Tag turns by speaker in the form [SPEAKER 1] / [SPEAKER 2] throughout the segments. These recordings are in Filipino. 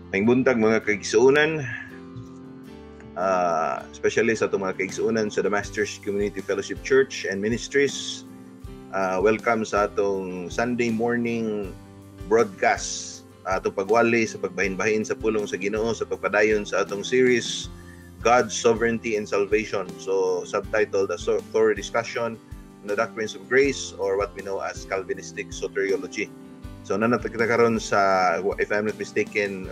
[SPEAKER 1] May buntag mga kaigsuunan, especially sa itong mga kaigsuunan sa The Masters Community Fellowship Church and Ministries. Welcome sa atong Sunday morning broadcast, atong pagwali sa pagbahin-bahin sa pulong sa Ginoo sa pagpadayon sa atong series God's Sovereignty and Salvation. So subtitled a thorough discussion on the doctrines of grace, or what we know as Calvinistic soteriology. So nanatag kita karon sa, if I'm not mistaken,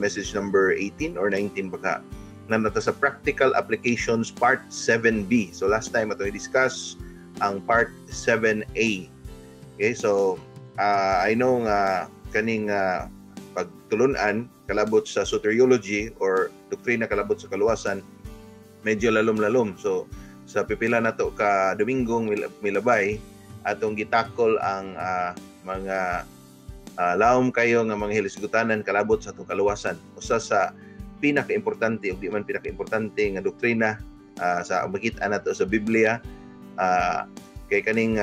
[SPEAKER 1] message number 18 or 19 baka, nanata sa practical applications part 7B. So last time ato i-discuss ang part 7A. Okay, so I know nga kaning pagtulunan kalabot sa soteriology or doktrina kalabot sa kaluwasan medyo lalom-lalom. So sa pipila nato ka Domingong milabay atong gitakol ang mga laom kayo nga mga hilisgutanan kalabot sa atong kaluwasan. Usa sa pinaka-importante o di man pinaka-importante nga doktrina sa makita nato sa Biblia, kay kaning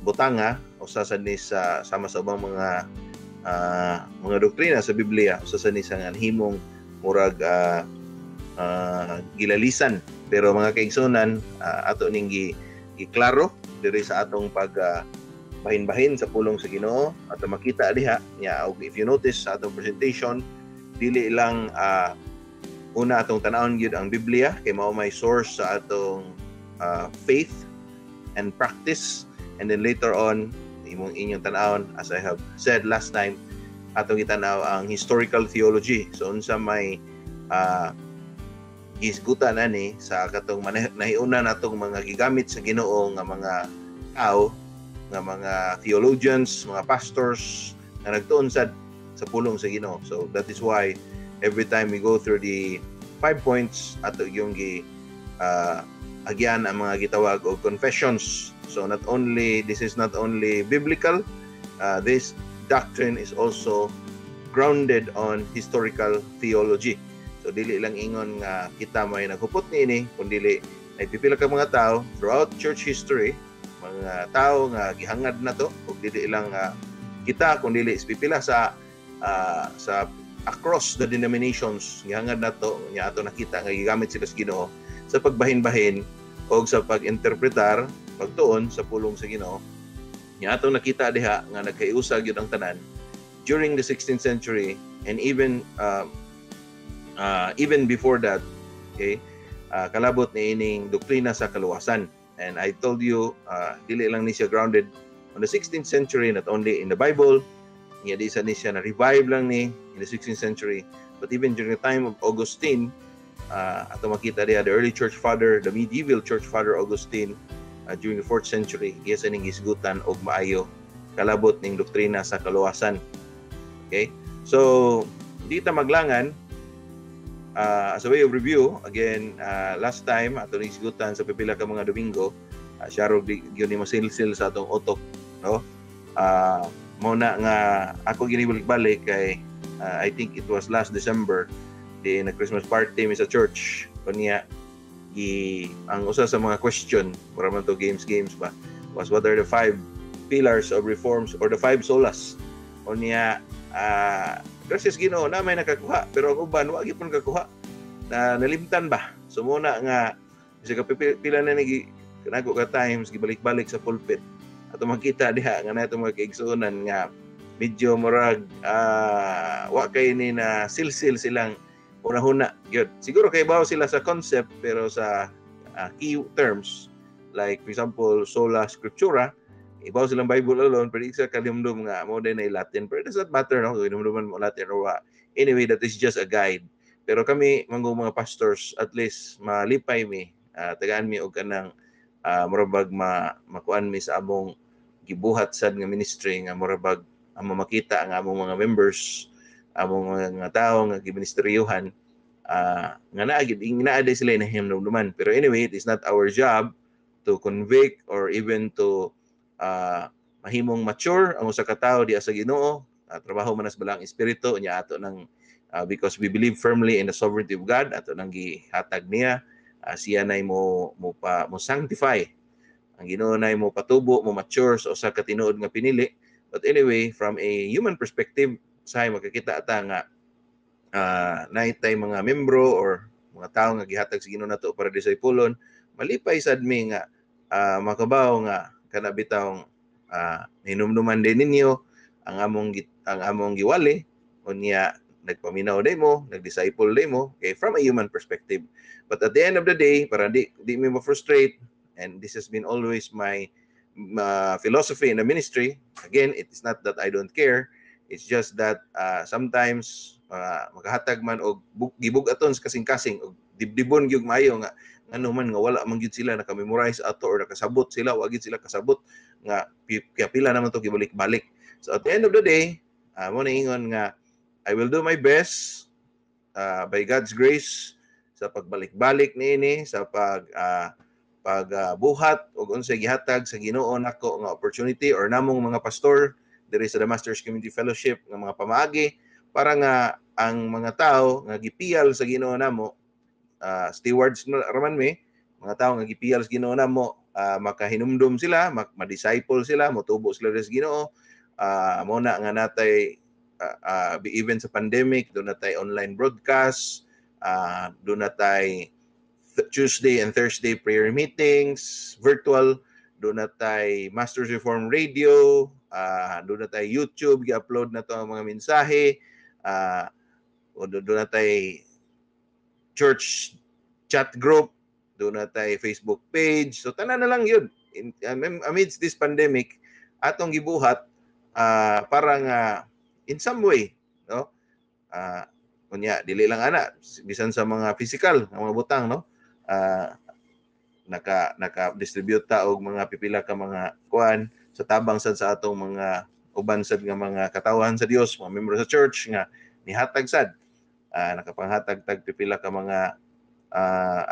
[SPEAKER 1] butanga usa sa ni sa sama sa ubang mga doktrina sa Biblia, usa sa ni sa himong murag gilalisan, pero mga kaigsunan ato ning giklaro diri sa atong bahin-bahin sa pulong sa Ginoo at makita diha niya. If you notice sa atong presentation, dili lang una atong tanawon gyud ang Biblia kay mao may source sa atong faith and practice, and then later on inyong tanawon, as I have said last time, atong itanaw ang historical theology. So unsa may gisgutan ani sa katong nahiuna natong mga gigamit sa Ginoo nga mga tao, nga mga theologians, mga pastors na nagtuon sa pulong sa Ginoo. So that is why every time we go through the 5 points ato yung agyan ang mga gitawag og confessions. So this is not only biblical, this doctrine is also grounded on historical theology. So dili lang ingon nga kita may naghupot niini, kundi nagpipila ka mga tao throughout church history, mga tao nga gihangad na to, ug dili lang kita kundi pipila sa across the denominations gihangad na to nya ato nakita nga gigamit sila sa Ginoo sa pagbahin-bahin o sa pag-interpretar, pagtuon sa pulong sa Ginoo. Nya ato nakita diha nga nagkaiusag gyud ang tanan during the 16th century, and even before that. Okay, kalabot ni ining doktrina sa kaluwasan. And I told you, dili lang ni siya grounded on the 16th century, not only in the Bible, nga di siya na-revive lang ni in the 16th century, but even during the time of Augustine, ato makita diya, the early church father, the medieval church father Augustine, during the 4th century, iya sa ning gisgutan og maayo kalabot ning doktrina sa kaluwasan. Okay? So, di ta maglangan, as a way of review, again, last time ato nisgutan sa pipila ka mga Domingo, siya ro gyud ni masilsil sa atong utok, no? Muna nga ako ginibalik-balik kay I think it was last December, di na Christmas party mi sa church. Kunya ang usa sa mga question, para man to games ba, was what are the 5 pillars of reforms or the 5 solas. Kunya gracias Ginoo na may nakakuha, pero ang uban wa gyud pon kakuha, na nalimtan ba. So muna nga sa kapila na ni kanago ka times gibalik-balik sa pulpit ato makita diha nga nato mga kaigsuonan nga medyo murag wa kay ni na silsil silang una-huna gyud. Siguro kay bawo sila sa concept, pero sa key terms like for example sola scriptura, ibaw silang Bible alone, pero isa kalimdum nga mo din ay Latin, pero it does not matter, no, kalimduman mo Latin or what. Anyway, that is just a guide. Pero kami mga pastors, at least malipay mi, tagaan mi og kanang murabag makuan mi sa among gibuhat sad nga ministry, nga murabag ang makita ang among mga members, among mga tao nga giministeryuhan, nga naagid sila na himdumduman. Pero anyway, it is not our job to convict or even to mahimong mature ang usa ka tawo diha sa Ginoo. Trabaho man sa balang espiritu nya ato nang because we believe firmly in the sovereignty of God, ato nang gihatag niya, siya nay mo sanctify, ang Ginoo nay mo patubo, mo mature sa usa ka tinuod nga pinili. But anyway, from a human perspective, sahay makakita ata nga naitay mga membro or mga tao nga gihatag sa Ginoo nato para disipulon, malipay sad mi nga makabaw nga kana bitawng hinumduman din ninyo ang among giwali unya nagpaminaw day mo, nag-disciple day mo, okay, from a human perspective. But at the end of the day, para di mi ma-frustrate, and this has been always my philosophy in the ministry, again, it is not that I don't care, it's just that sometimes makahatag man og gibug-aton sa kasing-kasing og dibdibon gyud maayo nga ano man nga wala man gyud sila naka-memorize ato or nakasabot sila, wa gyud sila kasabot nga kaya pila naman to gibalik-balik. So at the end of the day, mo na ingon nga I will do my best by God's grace sa pagbalik-balik niini sa pagbuhat og unsay gihatag sa Ginoo nako nga opportunity or namong mga pastor diri sa The Masters Community Fellowship nga mga pamaagi para nga ang mga tao nga gipiyal sa Ginoo namo stewards raman mi mga tao nga gipiyal sa Ginoo namo makahinumdum sila, ma-disciple sila, motubo sila sa Ginoo. Mo na nga natay even sa pandemic, doon na tayo online broadcast, doon na tayo Tuesday and Thursday prayer meetings, virtual, doon na tayo Masters Reform Radio, doon na tayo YouTube, i-upload na to ang mga mensahe, doon na tayo church chat group, doon na tayo Facebook page. So tanan na lang yun. Amidst this pandemic, atong gibuhat parang in some way, no? Kunya dili lang ana bisan sa mga physical nga mga butang, no? Naka-distribute ta og mga pipila ka mga kuan sa tabang sad sa atong mga uban sad nga mga katawhan sa Dios, mga membro sa church nga nihatag sad nakapanghatag tag pipila ka mga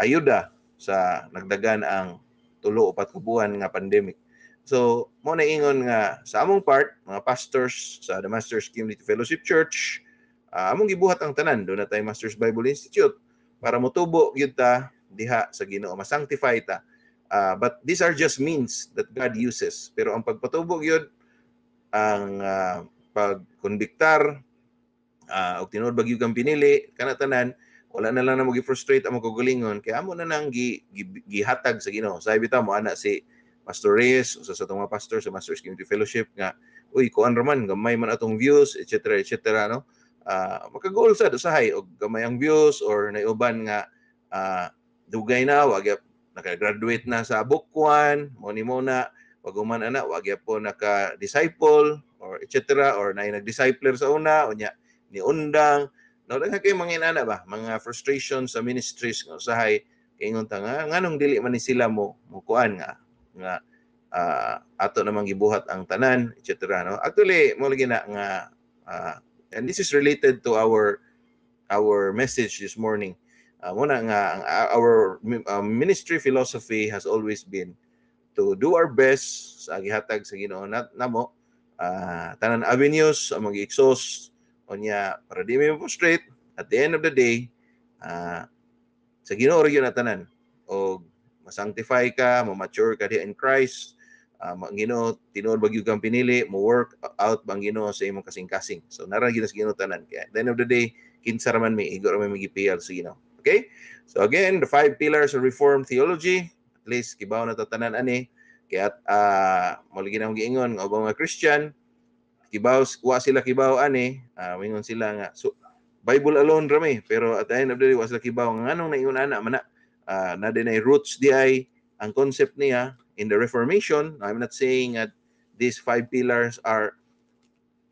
[SPEAKER 1] ayuda sa nagdagan ang 3-4 ka buwan nga pandemic. So, mo na ingon nga sa among part, mga pastors sa The Masters Community Fellowship Church, among gibuhat ang tanan. Doon na tayo Masters Bible Institute para motubo gyud ta diha sa Ginoo, ma-sanctify ta. But these are just means that God uses. Pero ang pagpatubo gyud, ang pagkonbiktar, og tinuod ba gyud kang pinili, kana tanan, wala na lang na mo gi-frustrate ang magagulingon, kaya amo na nang gihatag sa Ginoo. Sabi bitaw mo ana si Pastor Reyes, usa sa mga pastor sa Masters Community Fellowship nga, uy, kuan raman, gamay man atong views, etc. etc. no? Makagoal sad usahay og gamay ang views or naiuban nga dugay na, wag naka-graduate na sa bukwan, mo ni muna, wag man ana, wag po naka-disciple or etc. or nay nag-discipler sa una, unya ni undang, no, daghan kay mga inana ba, mga frustrations sa ministries nga usahay kay ingon ta nga nganong dili man ni sila mo kuan nga ato namang gibuhat ang tanan, etc. no? Actually mo lagi na nga and this is related to our message this morning. Muna nga our ministry philosophy has always been to do our best sa gihatag sa Ginoo namo tanan avenues ang mag-exhaust onya para di mi frustrate at the end of the day sa Ginoo ra gyud na tanan og ma-sanctify ka, ma-mature ka in Christ, ang Ginoo tinuod ba gyud kang pinili, mo work out bang Ginoo sa imong kasing-kasing. So nara gyud sa Ginoo tanan. Kaya at the end of the day, kinsa ra man mi igo ra man magipiyal sa Ginoo. Okay? So again, the 5 pillars of Reformed theology, at least kibaw na tanan ani. Kaya mo lagi na giingon nga ubang mga Christian, kibaw wa sila kibaw ani, mingon sila nga so Bible alone ra mi, pero at the end of the day wa sila kibaw nga nganong naingon ana man na dinay roots di ay ang concept niya in the Reformation. I'm not saying that these 5 pillars are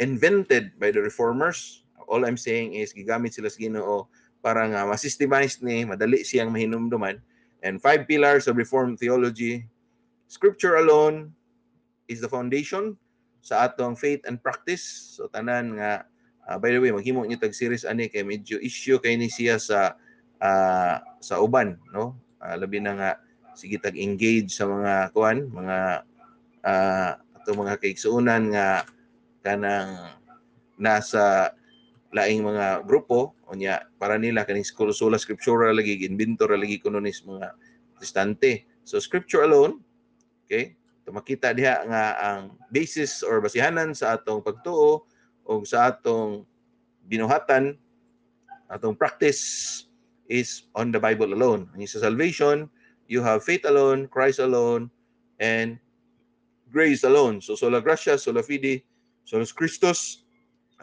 [SPEAKER 1] invented by the Reformers. All I'm saying is gigamit sila sa Ginoo para nga ma-systemize ni, madali siyang mahinumduman. And 5 pillars of Reformed theology, Scripture alone is the foundation sa atong faith and practice. So tanan nga by the way, maghimo niyo tag series ani kay medyo issue kay ni siya sa uban, no? Labi na nga sige tag-engage sa mga kuan, mga ato mga kaigsuonan nga kanang nasa laing mga grupo unya para nila kaning sola scriptura lagi inventor lagi kuno nis mga protestante. So scripture alone, okay? Makita diha nga ang basis or basihanan sa atong pagtuo o sa atong binuhatan atong practice is on the Bible alone. Ang sa salvation, you have faith alone, Christ alone, and grace alone. So sola gratia, sola fide, solus Christus,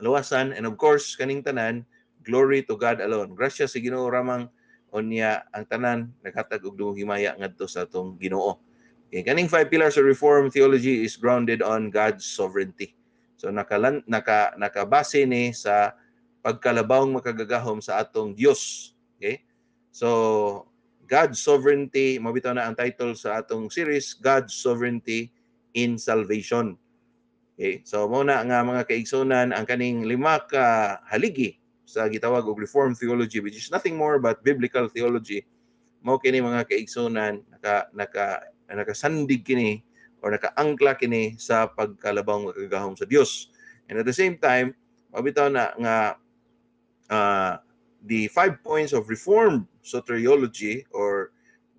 [SPEAKER 1] luwasan, and of course kaning tanan, glory to God alone. Gracia sa Ginoo ramang unya ang tanan naghatag og duhong himaya ngadto sa atong Ginoo. Okay, kaning 5 pillars of Reformed theology is grounded on God's sovereignty. So nakabase ni sa pagkalabawng makagagahom sa atong Dios. Okay? So God's sovereignty, mabitaw na ang title sa atong series, God's sovereignty in salvation. Okay? So muna nga mga kaigsunan ang kaning 5 ka haligi sa gitawag og Reformed theology, which is nothing more but biblical theology. Mao kini mga kaigsunan nakasandig kini or nakaangkla kini sa pagkalabang makagahom sa Dios. And at the same time, mabitaw na nga the 5 points of Reformed soteriology or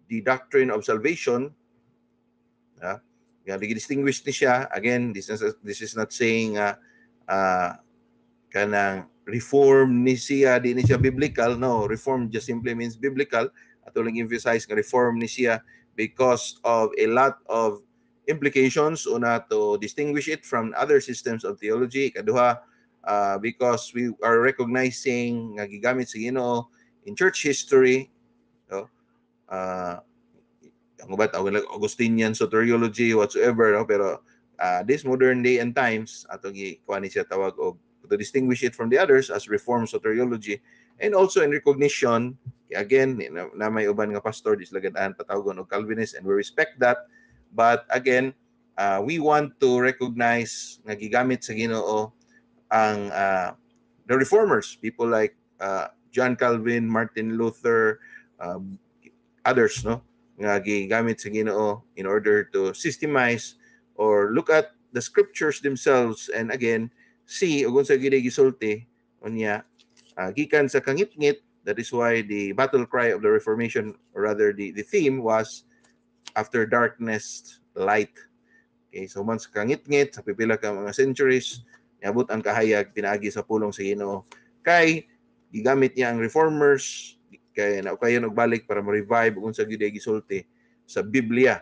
[SPEAKER 1] the doctrine of salvation, distinguished ni siya. Again, this is not saying kanang reform ni siya, di ni siya biblical. No, reform just simply means biblical. Atulang emphasize nga reform ni siya because of a lot of implications. Una, to distinguish it from other systems of theology. Ikaduha, because we are recognizing nga gigamit sa Ginoo in church history. No? Ang ubat, Augustinian soteriology, whatsoever. No? Pero this modern day and times, atong ikuha ni siya tawag og to distinguish it from the others as Reformed soteriology, and also in recognition, again, na may uban nga pastor, dislagandaan patawagon og Calvinist, and we respect that. But again, we want to recognize nga gigamit sa Ginoo ang the reformers, people like John Calvin, Martin Luther, others, no, nga gigamit sa Ginoo in order to systemize or look at the scriptures themselves, and again see ug unsa gyud gisulti unya gikan sa kangit-ngit. That is why the battle cry of the Reformation, or rather the theme was after darkness light. Okay, so once kangit-ngit sa pipila ka mga centuries, niabot ang kahayag pinaagi sa pulong sa Ginoo, kay gigamit niya ang reformers kay naukayon og balik para ma-revive ug unsa gyud gisulti sa Biblia.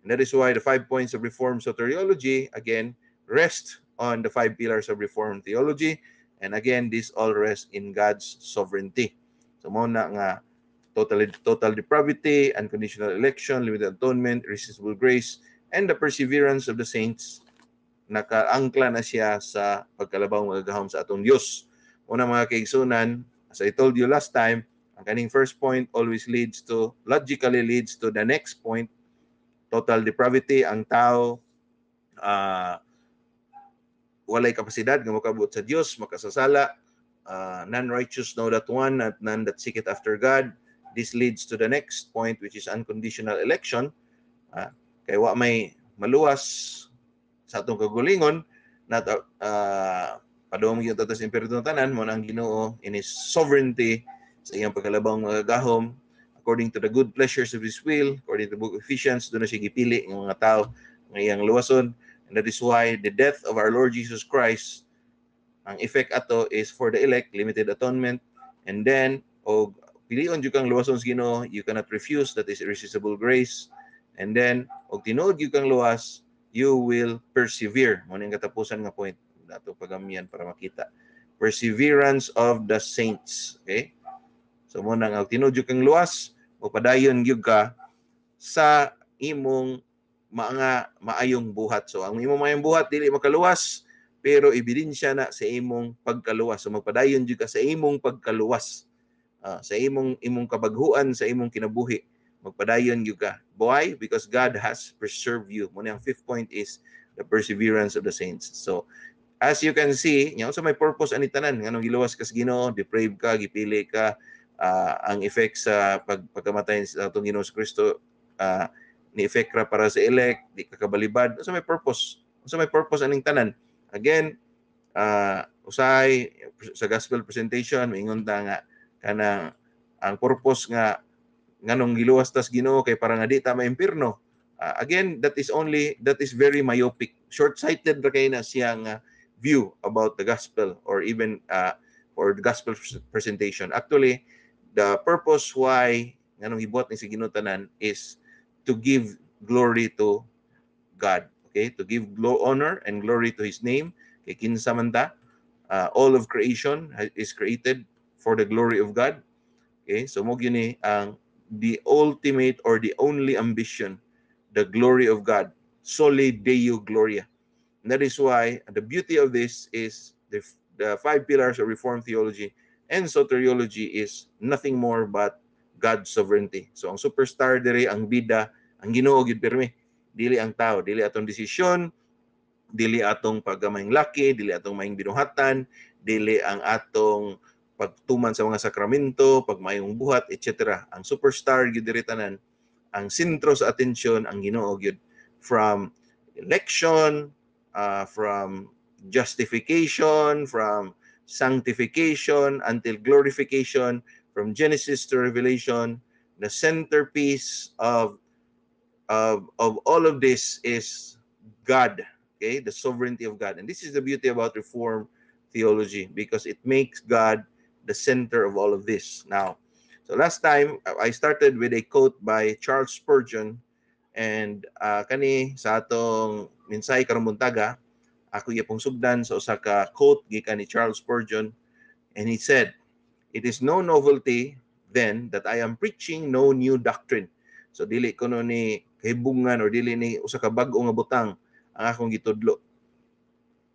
[SPEAKER 1] And that is why the 5 points of Reformed soteriology again rest on the 5 pillars of Reformed theology, and again this all rests in God's sovereignty. So mo na nga total depravity, unconditional election, limited atonement, irresistible grace, and the perseverance of the saints, nakaangkla na siya sa pagkalabaw magagahom sa atong Dios. Una mga kaigsunan, as I told you last time, ang kaning first point always logically leads to the next point. Total depravity, ang tao walay kapasidad nga makabot sa Dios, makasasala, none righteous, no that one, at none that seeketh after God. This leads to the next point, which is unconditional election. Kay wa may maluwas sa atong kagulingon na padong yung tatas imperito tanan mo ang Ginoo in His sovereignty sa iyang pagkalabang magagahom according to the good pleasures of His will. According to the book of Ephesians, doon na siya gipili ng mga tao ng iyang luwason. And that is why the death of our Lord Jesus Christ, ang effect ato is for the elect, limited atonement. And then, og pilion jud kang luwason sa Ginoo, you cannot refuse, that is irresistible grace. And then, og tinuod jud kang luwas, you will persevere. Muna yung katapusan nga point. Dato pagamian para makita. Perseverance of the saints. Okay? So muna nga, tinuod jud kang luwas, mapadayon jud ka sa imong mga maayong buhat. So ang imong maayong buhat dili makaluwas, pero ebidensya na sa imong pagkaluwas. So magpadayon jud ka sa imong pagkaluwas. Sa imong kabaghuan, sa imong kinabuhi. Magpadayon jud ka. Why? Because God has preserved you. Muna ang 5th point is the perseverance of the saints. So as you can see, nya unsa may purpose ani tanan nganong giluwas ka sa Ginoo, depraved ka, gipili ka, ang effect sa pagkamatay sa atong Ginoo Kristo ni effect ra para sa elect, di ka kabalibad. Unsa may purpose? Unsa may purpose aning tanan? Again, usahay sa gospel presentation maingon ta nga kanang ang purpose nga nganong giluwas tas Ginoo kay para nga di ta maimpirno. Again, that is very myopic. Short-sighted ra kay na siyang view about the gospel, or even or the gospel presentation. Actually, the purpose why nganong gibuhat ni sa Ginoo tanan is to give glory to God. Okay? To give honor and glory to His name. Kay kinsa man ta, all of creation is created for the glory of God. Okay? So mo gyud ang the ultimate or the only ambition, the glory of God. Soli Deo Gloria. And that is why the beauty of this is the five pillars of Reformed theology and soteriology is nothing more but God's sovereignty. So ang superstar diri, ang bida, ang Ginoo gyud pirmi. Dili ang tao, dili atong desisyon, dili atong paggamayng laki, dili atong maing binuhatan, dili ang atong pagtuman sa mga sakramento, pagmayong buhat, etc. Ang superstar gyud diri tanan, ang sentro sa atensyon ang Ginoo gyud, from election, from justification, from sanctification until glorification, from Genesis to Revelation. The centerpiece of all of this is God, okay, the sovereignty of God. And this is the beauty about Reformed theology, because it makes God the center of all of this. Now, so last time I started with a quote by Charles Spurgeon, and kani sa atong minsay karong buntaga, ako iyapong sugdan sa usa ka quote gikan ni Charles Spurgeon, and he said, "It is no novelty then that I am preaching no new doctrine." So dili ko no ni kahibungan or dili ni usa ka bag-o nga butang ang akong gitudlo.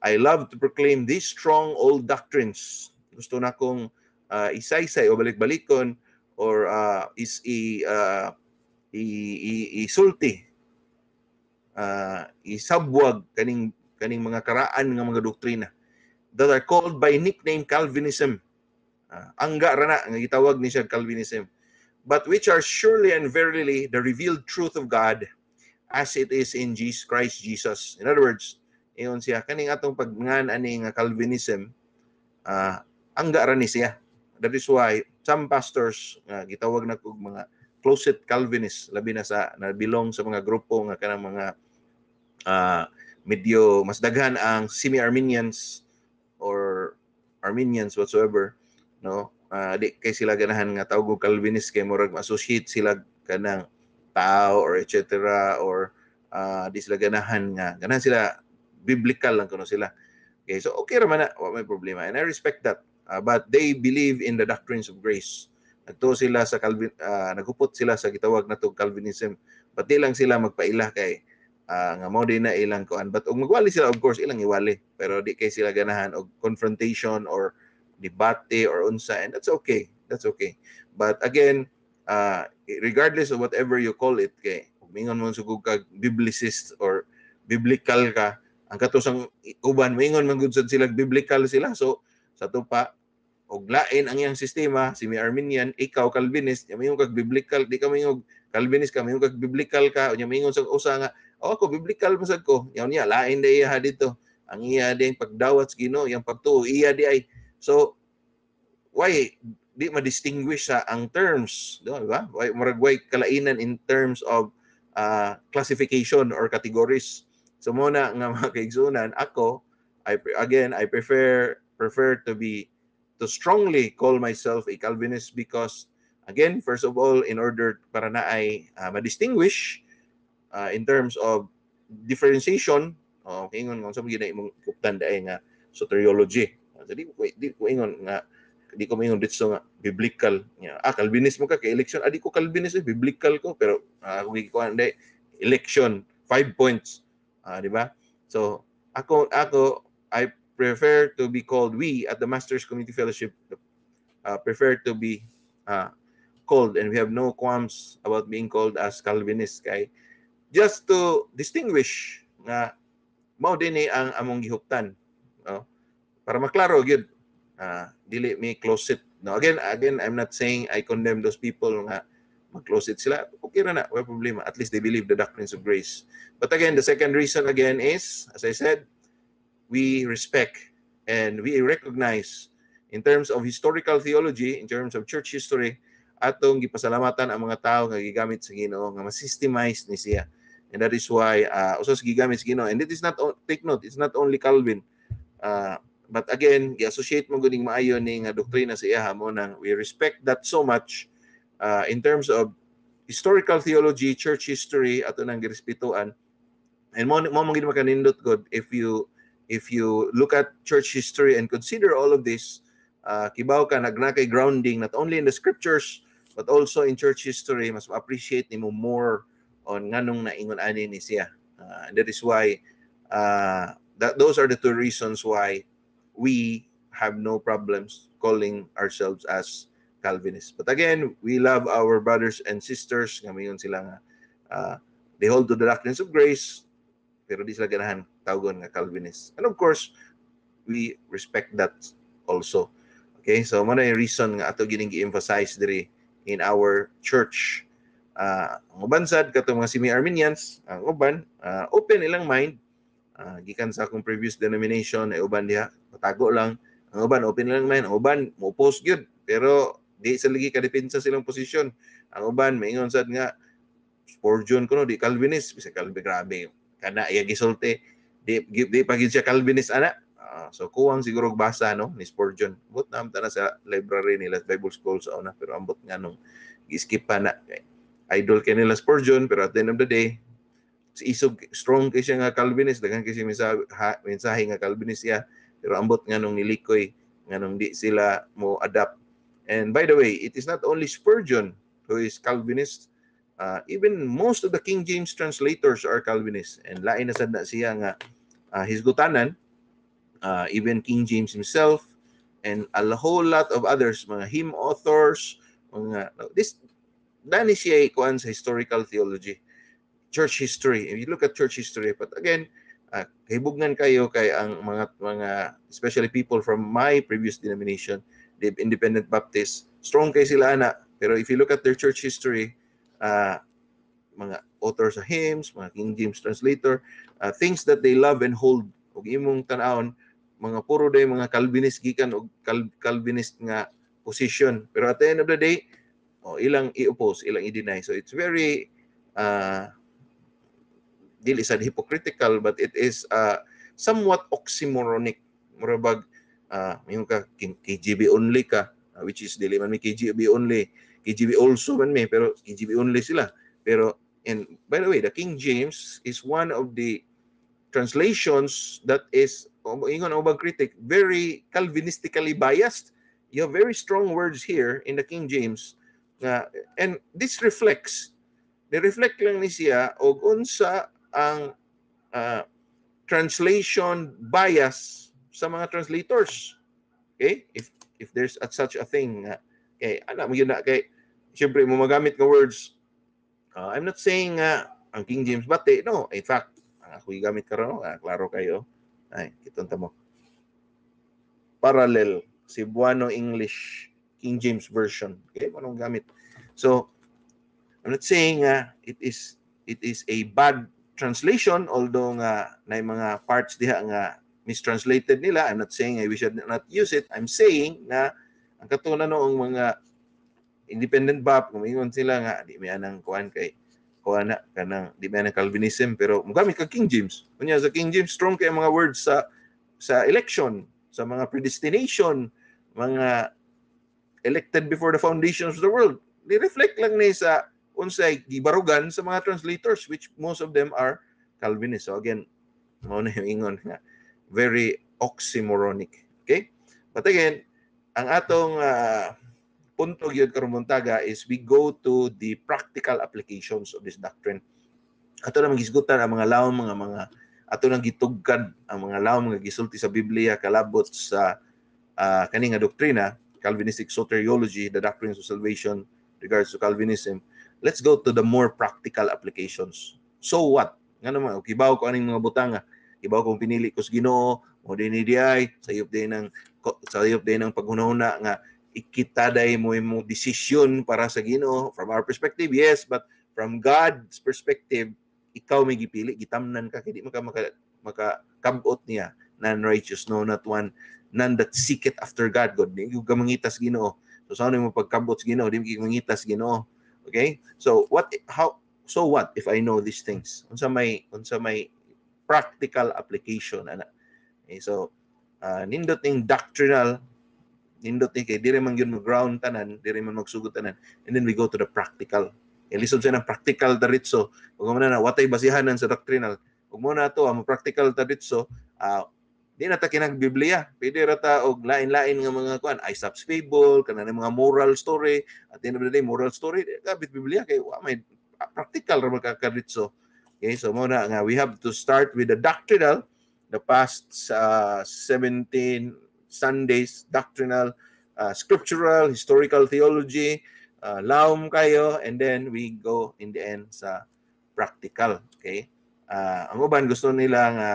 [SPEAKER 1] I love to proclaim these strong old doctrines. Gusto na kong isaysay o balik-balikon or isulti, isabwag kaning mga karaan nga mga doktrina that are called by nickname Calvinism. Angga ra na nga gitawag ni siya Calvinism, but which are surely and verily the revealed truth of God as it is in Jesus Christ Jesus. In other words, iyon siya kaning atong pagngan ani nga Calvinism, angga ra ni siya. That is why some pastors gitawag na kog mga closet Calvinists, labi na sa nabilong sa mga grupo nga kanang mga medyo mas daghan ang semi-Arminians or Arminians whatsoever, no? Di kay sila ganahan nga tawag og Calvinist kay murag associate sila kanang tao or etc. or di sila ganahan sila biblical lang kuno sila. Okay, so okay ra man na, may problema, and I respect that. But they believe in the doctrines of grace. Nagtuo sila sa naghupot sila sa gitawag natong Calvinism, but di lang sila magpaila kay nga mao din na ilang kuan, but og magwali sila, of course ilang iwali, pero di kay sila ganahan og confrontation or debate or unsa, and that's okay, but again, regardless of whatever you call it, kay mingon mo sugod kag biblicist or biblical ka, ang katusang uban mingon man gud sila biblical sila, so sa tupa og lain ang iyang sistema, semi-Arminian, ikaw Calvinist, mingon kag biblical, di ka mingon Calvinist ka, mingon kag biblical ka, unya mingon sa usa nga ako biblical masad ko, yaw niya lain day iya dito, ang iya ding pagdawat sa Ginoo, yang pagtuo iya di ay. So why di ma-distinguish sa ang terms, di ba? Why murag way kalainan in terms of classification or categories. So muna nga mga kaigsunan, ako I prefer to strongly call myself a Calvinist, because again, first of all, in order para na ay ma-distinguish in terms of differentiation, ingon nga sa mga imong kuptan daay nga soteriology. So di ko ingon nga di ko mingon dito nga biblical nya. Calvinismo ka kay election, di ko Calvinist, biblical ko, pero kung ikuan day election 5 points, di ba? So ako I prefer to be called, we at the Masters Community Fellowship prefer to be called, and we have no qualms about being called as Calvinist, kay just to distinguish nga mao dinhi ang among gihuptan, no? Para maklaro gyud, dili me closet, no? Again, I'm not saying I condemn those people nga mag-closet sila. Okay ra na, wala problema, at least they believe the doctrines of grace. But again, the second reason again is, as I said, we respect and we recognize in terms of historical theology, in terms of church history, atong gipasalamatan ang mga tao nga gigamit sa Ginoo nga ma-systemize ni siya. And that is why usas gigamit sa Ginoo. And it is not, take note, it's not only Calvin. But again, i-associate mo guning maayo ni nga doktrina sa iya mo nang we respect that so much in terms of historical theology, church history, ato nang girespetuan. And mo gid makanindot god if you look at church history and consider all of this, kibaw ka nagnakay grounding not only in the scriptures but also in church history, mas appreciate nimo more on nganong naingon ani ni siya. And that is why those are the two reasons why we have no problems calling ourselves as Calvinists. But again, we love our brothers and sisters nga mayon sila nga they hold to the doctrines of grace, pero di sila ganahan tawgon nga Calvinist. And of course, we respect that also. Okay, so mo na yung reason nga ato gining gi-emphasize diri in our church. Ang uban sad katong mga semi-Arminians, ang uban open ilang mind, gikan sa akong previous denomination ay uban diha patago lang, ang uban open ilang mind, ang uban mo post gyud pero di sa lagi kadepensa silang posisyon. Ang uban maingon sad nga Spurgeon kuno di Calvinist, bisa Calvin grabe kana iya gisulti di pagid siya Calvinist ana. So kuwang siguro basa no ni Spurgeon. But nam ta na sa library nila Bible School sa una, pero ambot nga nung gi-skip pa na kay idol kay nila Spurgeon, pero at the end of the day isog strong kay siya nga Calvinist, daghan kay siya mensahe nga Calvinist siya, pero ambot nga nung nilikoy nga nung di sila mo adapt. And by the way, it is not only Spurgeon who is Calvinist. Even most of the King James translators are Calvinists, and lain na sad na siya nga hisgutanan, even King James himself and a whole lot of others, mga hymn authors, mga this dani siya kuan sa historical theology, church history. If you look at church history, but again, kahibugnan kayo kay ang mga especially people from my previous denomination, the Independent Baptist, strong kay sila ana, pero if you look at their church history, mga authors of hymns, mga King James translator, things that they love and hold, ug imong tan-awon mga puro day mga Calvinist gikan og Calvinist nga position, pero at the end of the day ilang i-oppose, ilang i-deny. So it's very dili sad hypocritical, but it is somewhat oxymoronic. Murabag yung ka KGB only ka, which is dili man may KGB only, KGB also man may, pero KGB only sila. Pero and by the way, the King James is one of the translations that is ingon ubang critic very Calvinistically biased. You have very strong words here in the King James, and this reflects lang ni siya og unsa ang translation bias sa mga translators. Okay, if there's such a thing, okay, ana mo yun na kay syempre mo magamit ng words. I'm not saying ang King James bate, no. In fact, ako gamit karon, klaro kayo. Ay, kitonta mo. Parallel Cebuano English King James version. Okay, manong gamit. So, I'm not saying it is a bad translation, although nga na mga parts diha nga mistranslated nila. I'm not saying we should not use it. I'm saying na ang katunan noong mga Independent Bap, kumingon sila nga di may anang kuan kay kuan na kanang di may anang Calvinism, pero mugamit ka King James. Kunya sa King James strong kay mga words sa election, sa mga predestination, mga elected before the foundations of the world. Di-reflect lang ni sa unsay gibarugan sa mga translators, which most of them are Calvinist. So again, mao na yung ingon nga very oxymoronic. Okay? But again, ang atong punto gyud karon buntaga is we go to the practical applications of this doctrine. Ato na magisgutan ang mga lawom mga ato nang gitugkad ang mga lawom nga gisulti sa Biblia kalabot sa kani nga doktrina, Calvinistic soteriology, the doctrines of salvation regards to Calvinism. Let's go to the more practical applications. So what? Nga naman, kibaw ko aning mga butanga. Kibaw kung pinili ko sa Ginoo, mo din ni DI, sayop din ng paghunahuna nga ikitaday mo yung desisyon para sa Ginoo. From our perspective, yes, but from God's perspective, ikaw may gipili, gitamnan ka, hindi makakabot niya, non-righteous, no, not one, none that seeketh after God. God, di ka mangitas Ginoo. So saan mo pagkabot sa Ginoo, di ka mangitas Ginoo. Okay? So what if I know these things? Unsa may practical application ana. Okay, so Nindot ning doctrinal, nindot ni kay dire man gyud mag-ground tanan, dire man magsugod tanan, and then we go to the practical. Lisod siya ng practical diretso. Ug mo na watay basihanan sa doctrinal. Ug mo na to ang practical diretso, di na ta kinag Biblia. Pwede ra ta og lain-lain nga mga kuan, Aesop's fable, kanang mga moral story. At the end of the day, moral story kabit Biblia kay wa may practical ra magkakaritso. Okay, so mo na nga we have to start with the doctrinal, the past 17 Sundays doctrinal, scriptural, historical theology, laom kayo, and then we go in the end sa practical. Okay, ang uban gusto nila nga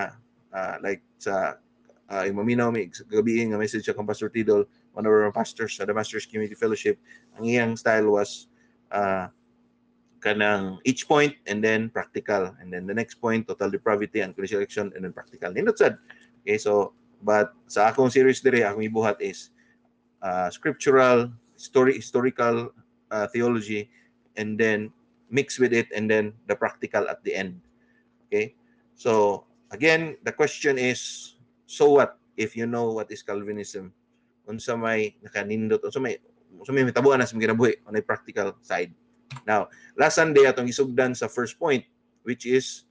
[SPEAKER 1] like sa maminaw mi gabi nga message sa Pastor Tidol, one of our pastors sa the Masters Community Fellowship. Ang iyang style was kanang each point and then practical, and then the next point total depravity and resurrection, and then practical. Nindot sad. Okay, so but sa akong series dire akong ibuhat is scriptural, historical theology, and then mix with it, and then the practical at the end. Okay, so again the question is, so what if you know what is Calvinism? Unsa may nakanindot, unsa may mitabuan na sa ginabuhi on a practical side. Now, last Sunday atong isugdan sa first point, which is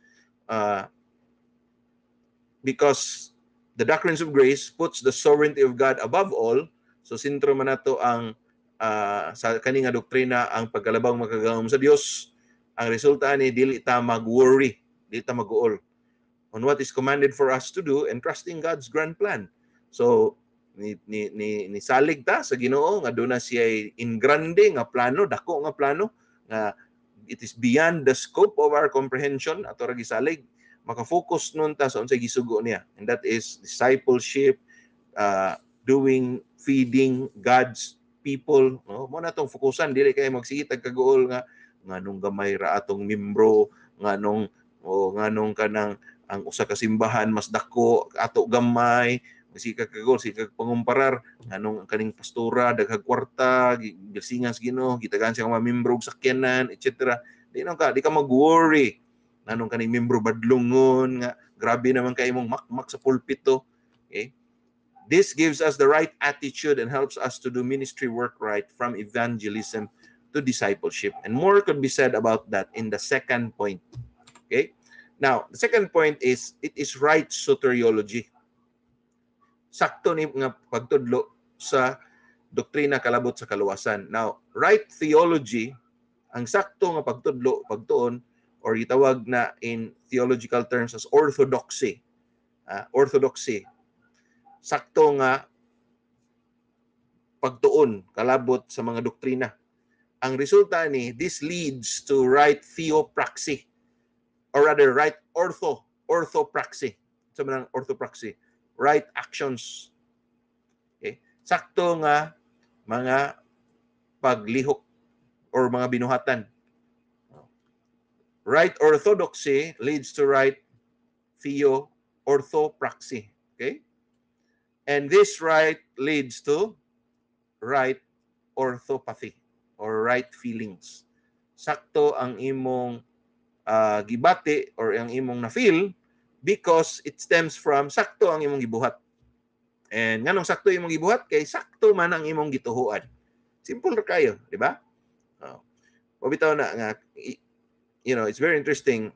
[SPEAKER 1] because the doctrines of grace puts the sovereignty of God above all. So sentro man nato ang sa kani nga doktrina ang pagkalabang makagangom sa Dios. Ang resulta ni dili ta mag-worry, dili ta mag-uol on what is commanded for us to do and trusting God's grand plan. So ni salig ta sa Ginoo nga doon na siya in grande nga plano, dako nga plano nga it is beyond the scope of our comprehension. Ato ra gisalig maka-focus nun ta sa unsay gisugo niya, and that is discipleship, doing, feeding God's people, no? Mo na tong fokusan, dili kay magsigitag kagool nga nganong gamay ra atong membro, nganong kanang ang usa ka simbahan mas dako ato gamay, masigag kagool, sigag pangumparar nganong kaning pastora daghang kwarta, gisingan sa Ginoo, gitagan siya mga membro og sakyanan, etc. Di ka mag-worry nanong kaning membro badlungon nga grabe naman kay imong makmak sa pulpito. Okay, this gives us the right attitude and helps us to do ministry work right, from evangelism to discipleship. And more could be said about that in the second point. Okay, now the second point is it is right soteriology. Sakto ni nga pagtudlo sa doktrina kalabot sa kaluwasan. Now, right theology, ang sakto nga pagtudlo, pagtuon, or itawag na in theological terms as orthodoxy. Orthodoxy. Sakto nga pagtuon, kalabot sa mga doktrina. Ang resulta ni, this leads to right theopraxy, or rather right orthopraxy. Sa mga orthopraxy, right actions. Okay? Sakto nga mga paglihok or mga binuhatan. Right orthodoxy leads to right orthopraxy. Okay? And this right leads to right orthopathy or right feelings. Sakto ang imong gibati or ang imong na-feel because it stems from sakto ang imong gibuhat. And nganong sakto imong gibuhat? Kay sakto man ang imong gituhuan. Simple ra kayo, di ba? Mabitaw na nga, you know, it's very interesting.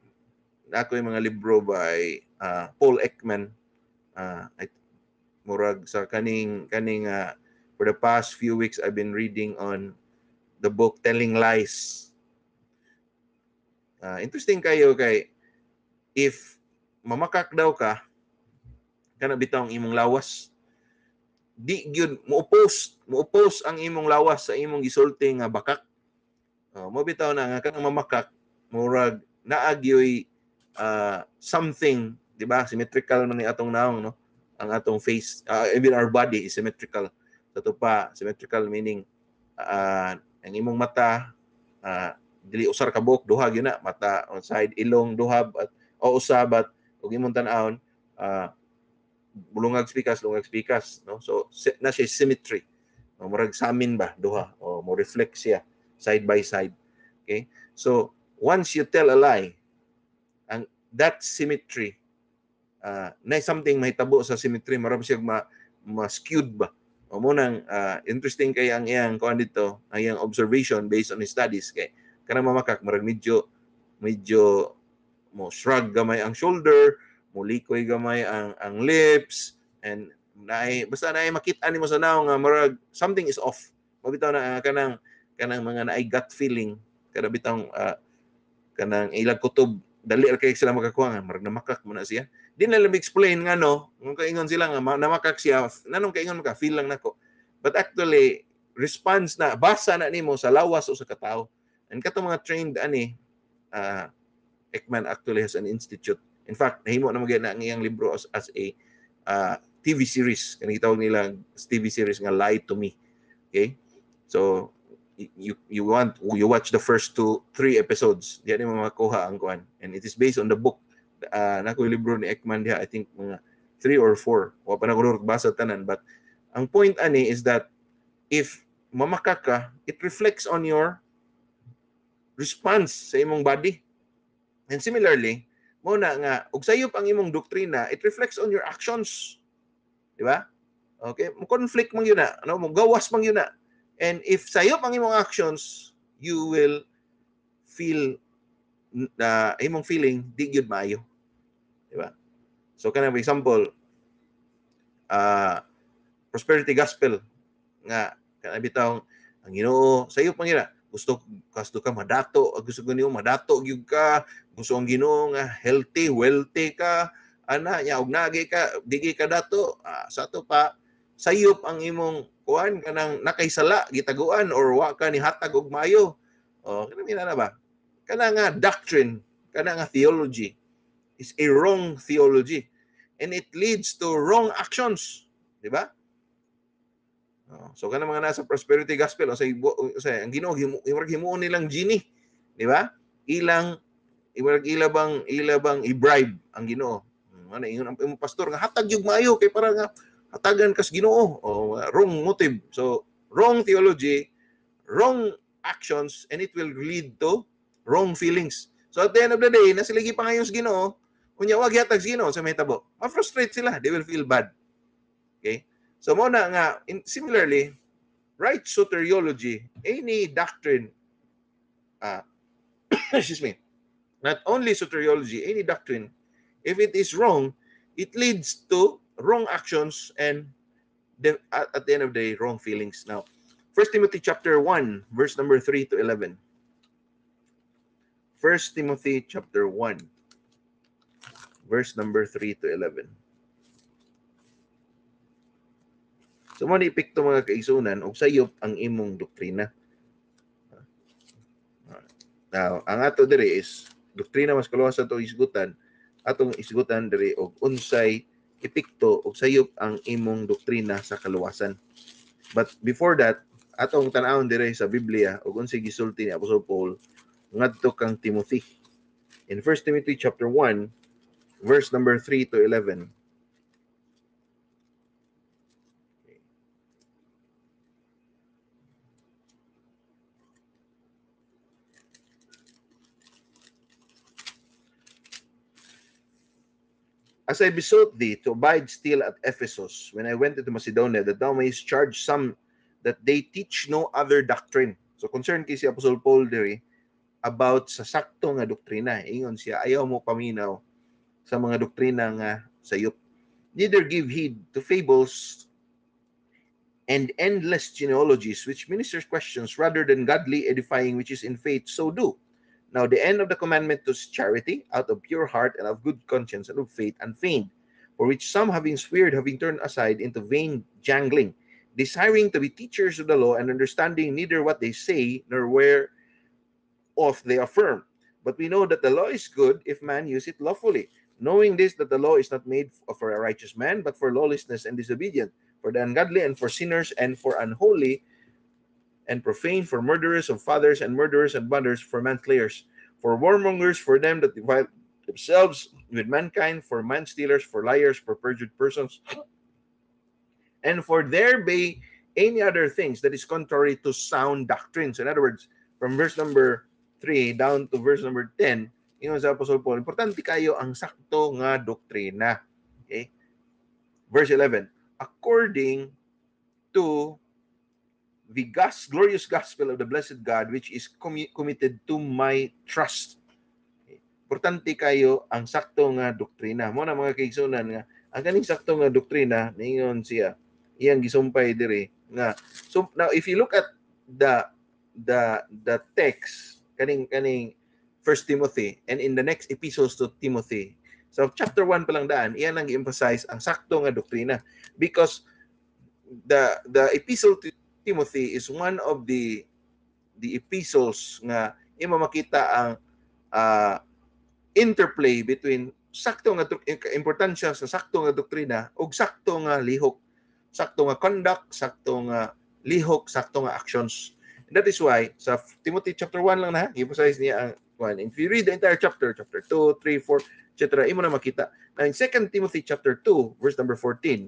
[SPEAKER 1] Ako yung mga libro by Paul Ekman, murag sa kaning for the past few weeks I've been reading on the book Telling Lies. Interesting kayo kay if mamakak daw ka kana bitaw ang imong lawas, di gyud mo-oppose ang imong lawas sa imong gisulti nga bakak. Mo bitaw na nga kanang mamakak murag naagyoy something, di ba? Symmetrical man ni atong naong, no? Ang atong face, even our body is symmetrical. Sa tupa, symmetrical meaning ang imong mata dili usar ka buok, duha gyud na mata on side, ilong duha o usabat ug imong tan-awon bulungag spikas, no? So na siya symmetry. Murag samin ba duha o mo reflect siya side by side. Okay? So once you tell a lie, and that symmetry na something may tabo sa symmetry, marami siya ma-skewed ba. O mo nang interesting kay ang iyang kuan dito, ang iyang observation based on his studies kay kanang mamakak marag medyo mo shrug gamay ang shoulder, mo likoy gamay ang lips, and basta naay makita nimo sa naong nga marag something is off. Mabitaw na kanang mga naay gut feeling kada bitang kanang ilang kutob dali kay sila makakuha nga marag namakak mo na siya. Di na lang explain nga no, kung kaingon sila nga namakak siya, nanong kaingon maka feel lang nako. But actually response na basa na nimo sa lawas o sa katao. And kato mga trained Ekman actually has an institute. In fact, nahimo na magana ang iyang libro as a TV series. Kanang gitawag nila TV series nga Lie to Me. Okay? So you watch the first 2-3 episodes. Diyan mo makuha ang kuan. And it is based on the book. Nako libro ni Ekman diha, I think mga 3 or 4. Wa pa na ko basa tanan, but ang point ani is that if mamakak ka, it reflects on your response sa imong body. And similarly, mo na nga ug sayop ang imong doktrina, it reflects on your actions. Di ba? Okay, mo conflict man yun na, ano, mo gawas man yun na. And if sayop ang imong actions, you will feel imong feeling di gyud maayo. Di ba? So kanang example, prosperity gospel nga kanang bitaw ang Ginoo sayop man yun na. Gusto ka madato, gusto ko niyo madato gyud ka, gusto ang Ginoo nga healthy, wealthy ka, ana nya og nagi ka, digi ka dato, sa to pa sayop ang imong kuan kanang nakaysala gitaguan or wa ka ni hatag og mayo. O kanang na ba? Kana nga doctrine, kana nga theology is a wrong theology and it leads to wrong actions, di ba? So kana mga nasa prosperity gospel o sa ang Ginoo himuon nilang genie, di ba? Ilabang i-bribe ang Ginoo. Ano ingon ang pastor nga hatag yung maayo kay para nga hatagan kas Ginoo. O wrong motive. So wrong theology, wrong actions, and it will lead to wrong feelings. So at the end of the day, nasiligi pa ngayon sa Ginoo, unya wag hatag sa Ginoo sa mahitabo. Ma-frustrate sila, they will feel bad. Okay? So mo na nga similarly, right soteriology, any doctrine excuse me, not only soteriology, any doctrine, if it is wrong, it leads to wrong actions and at the end of the day, wrong feelings. Now, 1 Timothy chapter 1, verse number 3 to 11. 1 Timothy chapter 1, verse number 3 to 11. So, mo ipikto mga kaigsunan, og sayop ang imong doktrina. Now, ang ato diri is doktrina mas kaluwas ato isgutan, atong isgutan diri og unsay ipikto og sayop ang imong doktrina sa kaluwasan. But before that, atong tan-awon diri sa Biblia og unsay gisulti ni Apostol Paul ngadto kang Timothy. In 1 Timothy chapter 1, verse number 3 to 11. As I besought thee to abide still at Ephesus when I went into Macedonia, that thou mayest charge some that they teach no other doctrine. So concerned kay si Apostle Paul diri about sa sakto nga doktrina. Ingon siya, ayaw mo paminaw sa mga doktrina nga sayop. Neither give heed to fables and endless genealogies, which ministers questions rather than godly edifying, which is in faith, so do. Now, the end of the commandment is charity, out of pure heart and of good conscience and of faith unfeigned, for which some having swerved, having turned aside into vain jangling, desiring to be teachers of the law and understanding neither what they say nor whereof they affirm. But we know that the law is good if man use it lawfully, knowing this, that the law is not made for a righteous man, but for lawlessness and disobedient, for the ungodly and for sinners and for unholy and profane, for murderers of fathers and murderers and mothers, for manslayers, for warmongers, for them that divide themselves with mankind, for manstealers, for liars, for perjured persons, and for there be any other things that is contrary to sound doctrines. In other words, from verse number 3 down to verse number 10, yun sa Apostle Paul, importante kayo ang sakto nga doktrina. Okay? Verse 11, according to the glorious gospel of the blessed God, which is committed to my trust. Okay? Importante kayo ang sakto nga doktrina. Mo na mga kaigsunan nga, ang kaning sakto nga doktrina, ningon siya, iyang gisumpay dire nga. So now if you look at the text kaning First Timothy and in the next epistles to Timothy, so chapter 1 pa lang daan, iyan ang i-emphasize ang sakto nga doktrina, because the epistle to Timothy is one of the epistles nga imo makita ang interplay between sakto nga importansya sa sakto nga doktrina ug sakto nga lihok, sakto nga conduct, sakto nga lihok, sakto nga actions. And that is why sa Timothy chapter 1 lang na emphasize niya ang one. If you read the entire chapter 2, 3, 4, etc., imo na makita. Now in 2 Timothy chapter 2 verse number 14,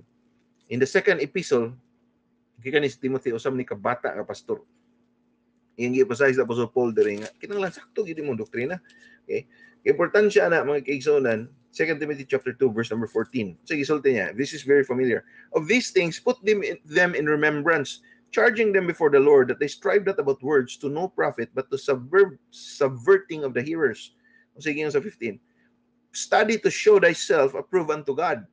[SPEAKER 1] in the second epistle, gikan ni Timothy usam ni kabata nga pastor. Iyang gi-emphasize sa Apostle Paul diri nga kinahanglan sakto gid imong doktrina. Okay? Importansya na mga kaigsunan, 2 Timothy chapter 2 verse number 14. So gisulti niya, this is very familiar. Of these things put them in remembrance, charging them before the Lord that they strive not about words to no profit, but to subverting of the hearers. Sige sa 15. Study to show thyself approved unto God.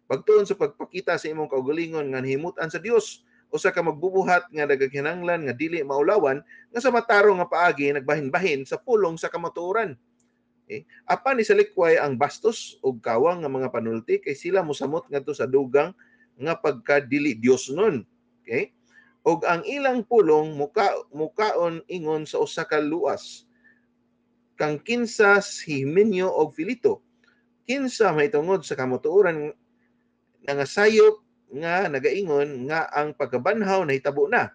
[SPEAKER 1] Pagtuon sa pagpakita sa imong kaugalingon nga nahimutan sa Dios, usa ka magbubuhat nga nagakinahanglan nga dili maulawan, nga sa matarong nga paagi nagbahin-bahin sa pulong sa kamatuoran. Okay? Apan ni sa likway ang bastos ug kawang nga mga panulti, kay sila mosamot ngadto sa dugang nga pagkadili Dios nun. Okay? Ug ang ilang pulong mukaon ingon sa usa ka luas, kang kinsa si Himeneo og Filito, kinsa mahitungod sa kamatuoran nga sayop nga nagaingon nga ang pagkabanhaw nahitabo na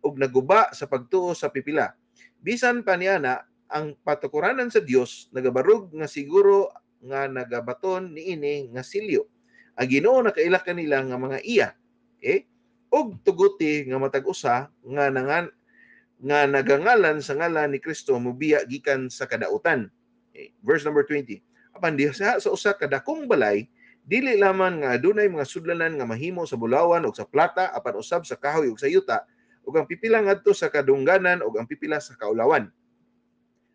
[SPEAKER 1] ug naguba sa pagtuo sa pipila. Bisan pa niana ang patukuranan sa Dios nagabarug nga siguro nga nagabaton niini nga silyo. Ang Ginoo nakaila kanila nga mga iya. Okay? Ug tuguti nga matag usa nga nagangalan sa ngalan ni Kristo mobiya gikan sa kadautan. Okay? Verse number 20. Apan diha sa usa ka dakong balay, dili lamang nga adunay mga sudlanan nga mahimo sa bulawan ug sa plata, apan usab sa kahoy ug sa yuta, ug ang pipila ngadto sa kadungganan ug ang pipila sa kaulawan.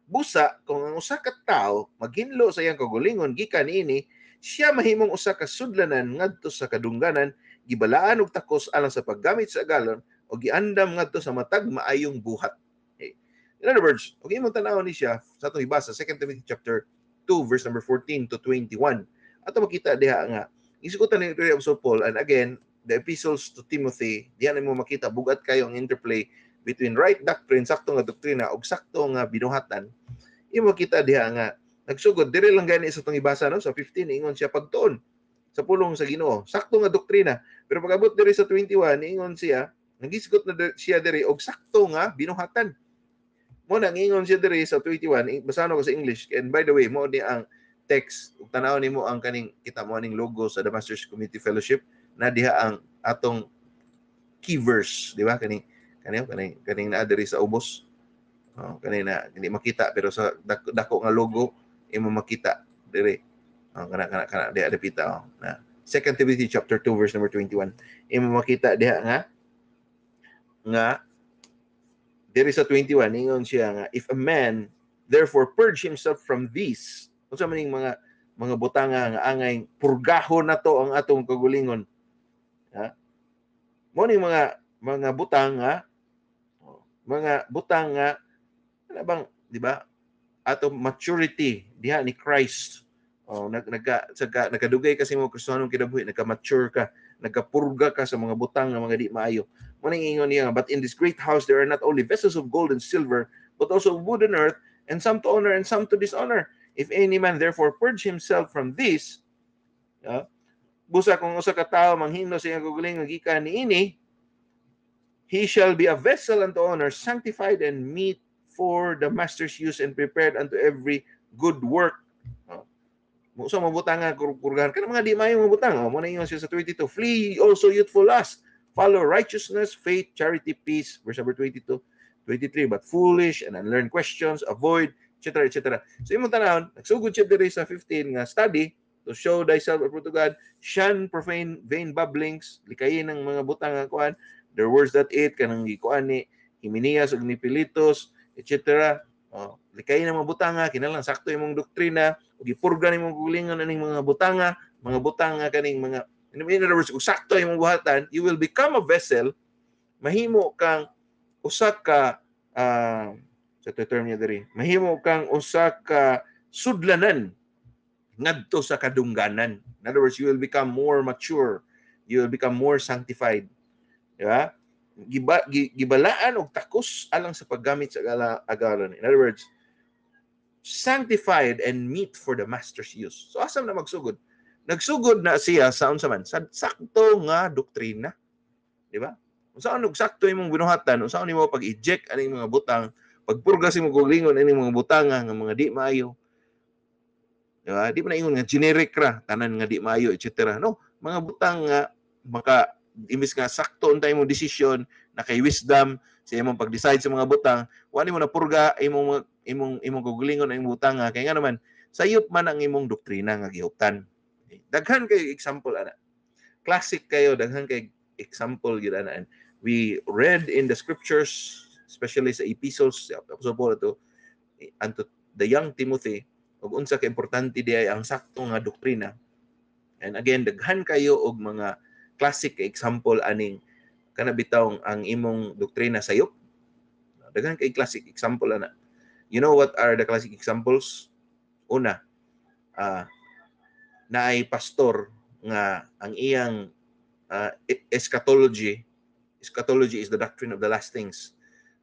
[SPEAKER 1] Busa kung ang usa ka tawo maghinlo sa iyang kaugalingon gikan niini, siya mahimong usa ka sudlanan ngadto sa kadungganan, gibalaan og takos alang sa paggamit sa agalon o giandam ngadto sa matag maayong buhat. Okay. In other words, okay mo tan-awon ni siya sa atong ibasa 2 Timothy chapter 2 verse number 14 to 21. Ato makita diha nga isigutan ni Apostle Paul, and again the epistles to Timothy, diha mo makita bugat kayo ang interplay between right doctrine, sakto nga doktrina ug sakto nga binuhatan. Imo makita diha nga nagsugod dire lang gani sa tong ibasa no sa 15 ingon siya pagtuon sa pulong sa Ginoo, sakto nga doktrina. Pero pag-abot dire sa 21 ingon siya nagisgot na siya dire og sakto nga binuhatan. Mo nang ingon siya dire sa 21, basahan ko sa English, and by the way mo ni ang text ug tan-aw nimo ang kaning kita mo aning logo sa The Masters Community Fellowship na diha ang atong key verse, di ba? Kaning na diri sa ubos. Oh, kanina hindi makita pero sa dako nga logo imo makita dire. Oh, kana diha dapita oh. Na 2 Timothy chapter 2 verse number 21. Imo makita diha nga dire sa 21 ingon siya nga, if a man therefore purge himself from these, unsa maning mga butanga nga angay purgahon nato ang atong kagulingon. Ha? Mo ni mga butang nga ano bang, di ba? Atong maturity diha ni Christ. Oh, nagkadugay kasi mo Kristiyanong kinabuhi, nagka-mature ka, nagkapurga ka sa mga butang nga mga di maayo. Mo ning ingon niya, but in this great house there are not only vessels of gold and silver, but also wood and earth, and some to honor and some to dishonor. If any man therefore purge himself from this, busa kung usa ka tawo manghimno sa iyang kaugalingon gikan niini, he shall be a vessel unto honor, sanctified and meet for the master's use and prepared unto every good work. So mabutang nga kurgahan kana mga di maayo mabutang. Mo na ingon siya sa 22, flee also youthful lust, follow righteousness, faith, charity, peace. Verse number 22, 23, but foolish and unlearned questions avoid, etc., etc. So imong tanawon, nagsugod siya diri sa 15 nga study to show thyself approved to God, shun profane vain babblings, likayin ng mga butang nga kuan, their words that eat kanang gikuan ni Himenias ug ni Pilitos, etc. Likayin ng mga butanga, kinahanglan sakto imong doktrina, ug ipurga nimong gulingon aning mga butanga kaning mga, in other words, kung sakto imong buhatan, you will become a vessel, mahimo kang usa ka sa term niya diri, mahimo kang usa ka sudlanan ngadto sa kadungganan. In other words, you will become more mature, you will become more sanctified. Diba? Gibalaan og takos alang sa paggamit sa agalan. In other words, sanctified and meet for the master's use. So asam na magsugod? Nagsugod na siya sa unsa man, sa sakto nga doktrina. Di ba? Unsaon og sakto imong binuhatan, unsaon nimo pag-eject aning mga butang, pagpurga sa imong gulingon aning mga butanga nga mga di maayo. Di ba? Di pa na ingon nga generic ra, tanan nga di maayo, etc. No, mga butang nga maka imbis nga sakto untay imong desisyon na kay wisdom sa imong pag-decide sa mga butang, wala mo na purga imong gulingon ang imong butang kay nga naman sayop man ang imong doktrina nga gihuptan. Daghan kay example ana. Classic kayo, daghan kay example gyud ana. We read in the scriptures, especially sa epistles sa Apostle Paul unto the young Timothy, ug unsa ka importante diay ang sakto nga doktrina. And again, daghan kayo og mga classic example aning kana bitaw ang imong doktrina sayop. Daghan kay classic example ana. You know what are the classic examples? Una, naay pastor nga ang iyang eschatology is the doctrine of the last things.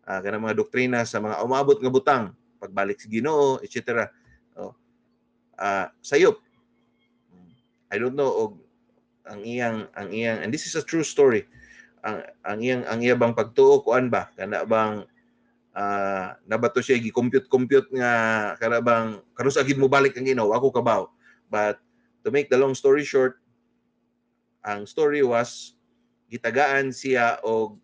[SPEAKER 1] Kana mga doktrina sa mga umabot nga butang, pagbalik sa Ginoo, etc. Sayop. I don't know og ang iyang and this is a true story. Ang iyang bang pagtuo kuan ba kana bang nabato siya gi-compute nga kana bang karon sa gid mo balik ang Ginoo, ako kabaw. But to make the long story short, ang story was gitagaan siya og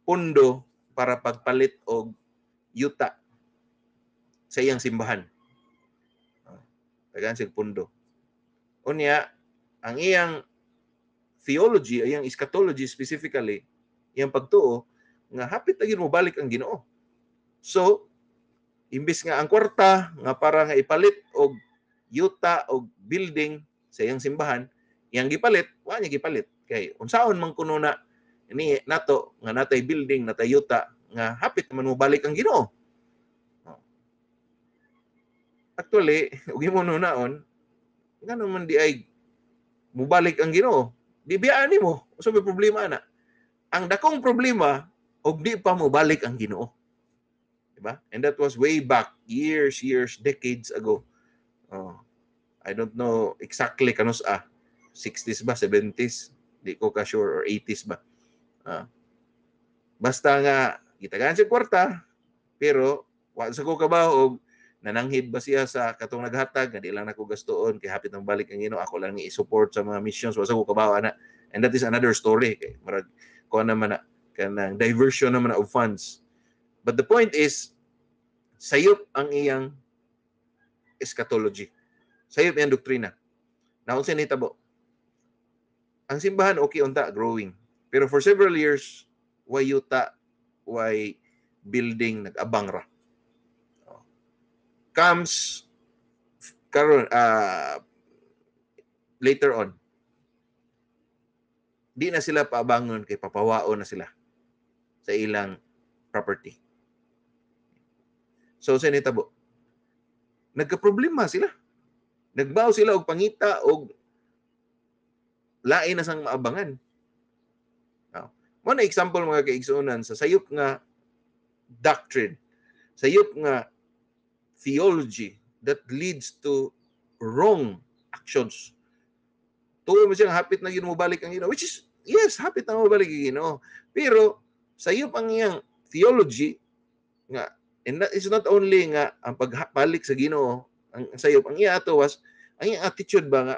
[SPEAKER 1] pundo para pagpalit og yuta sa iyang simbahan. Tagaan siya pundo. Unya, ang iyang theology, iyang eschatology specifically, iyang pagtuo, nga hapit na mo balik ang Ginoo. So, imbis nga ang kwarta, nga para nga ipalit og yuta og building sa iyang simbahan, iyang gipalit, wa niya gipalit. Kay, unsaon man kuno na, ini nato, nga natay building, natay yuta, nga hapit naman mo balik ang Ginoo. Actually, ug imo nunaon, nga naman di ay mubalik ang Ginoo. Di biyaan nimo. So may problema na. Ang dakong problema og di pa mubalik ang Ginoo. Diba? And that was way back years, decades ago. I don't know exactly kanus 60s ba, 70s, di ko ka sure, or 80s ba. Basta nga gitagaan siya kwarta, pero wa sa ko kabaw og nananghid ba siya sa katong naghatag, hindi lang nako gastoon kay hapit nang balik ang Ginoo, ako lang ni i-support sa mga missions, wasa ko kabaw ana. And that is another story kay marag ko naman na kanang diversion naman of funds. But the point is, sayop ang iyang eschatology, sayop ang doktrina. Now unsa ni tabo, ang simbahan okay unta growing, pero for several years way yuta, way building, nag-abang ra. Comes karon later on, di na sila paabangon kay papawaon na sila sa ilang property. So sa nitabo, nagka-problema sila, nagbaw sila og pangita og lain na sang maabangan. Mo na example mga kaigsuonan sa sayop nga doctrine, sayop nga theology that leads to wrong actions. Tuwa mo siyang hapit na ginumubalik ang Ginoo, which is, yes, hapit na mubalik ang Ginoo. Pero, sayop ang iyang theology, nga, and that is not only nga ang pagbalik sa Ginoo, ang sayop, ang iya ato was, ang iyang attitude ba nga,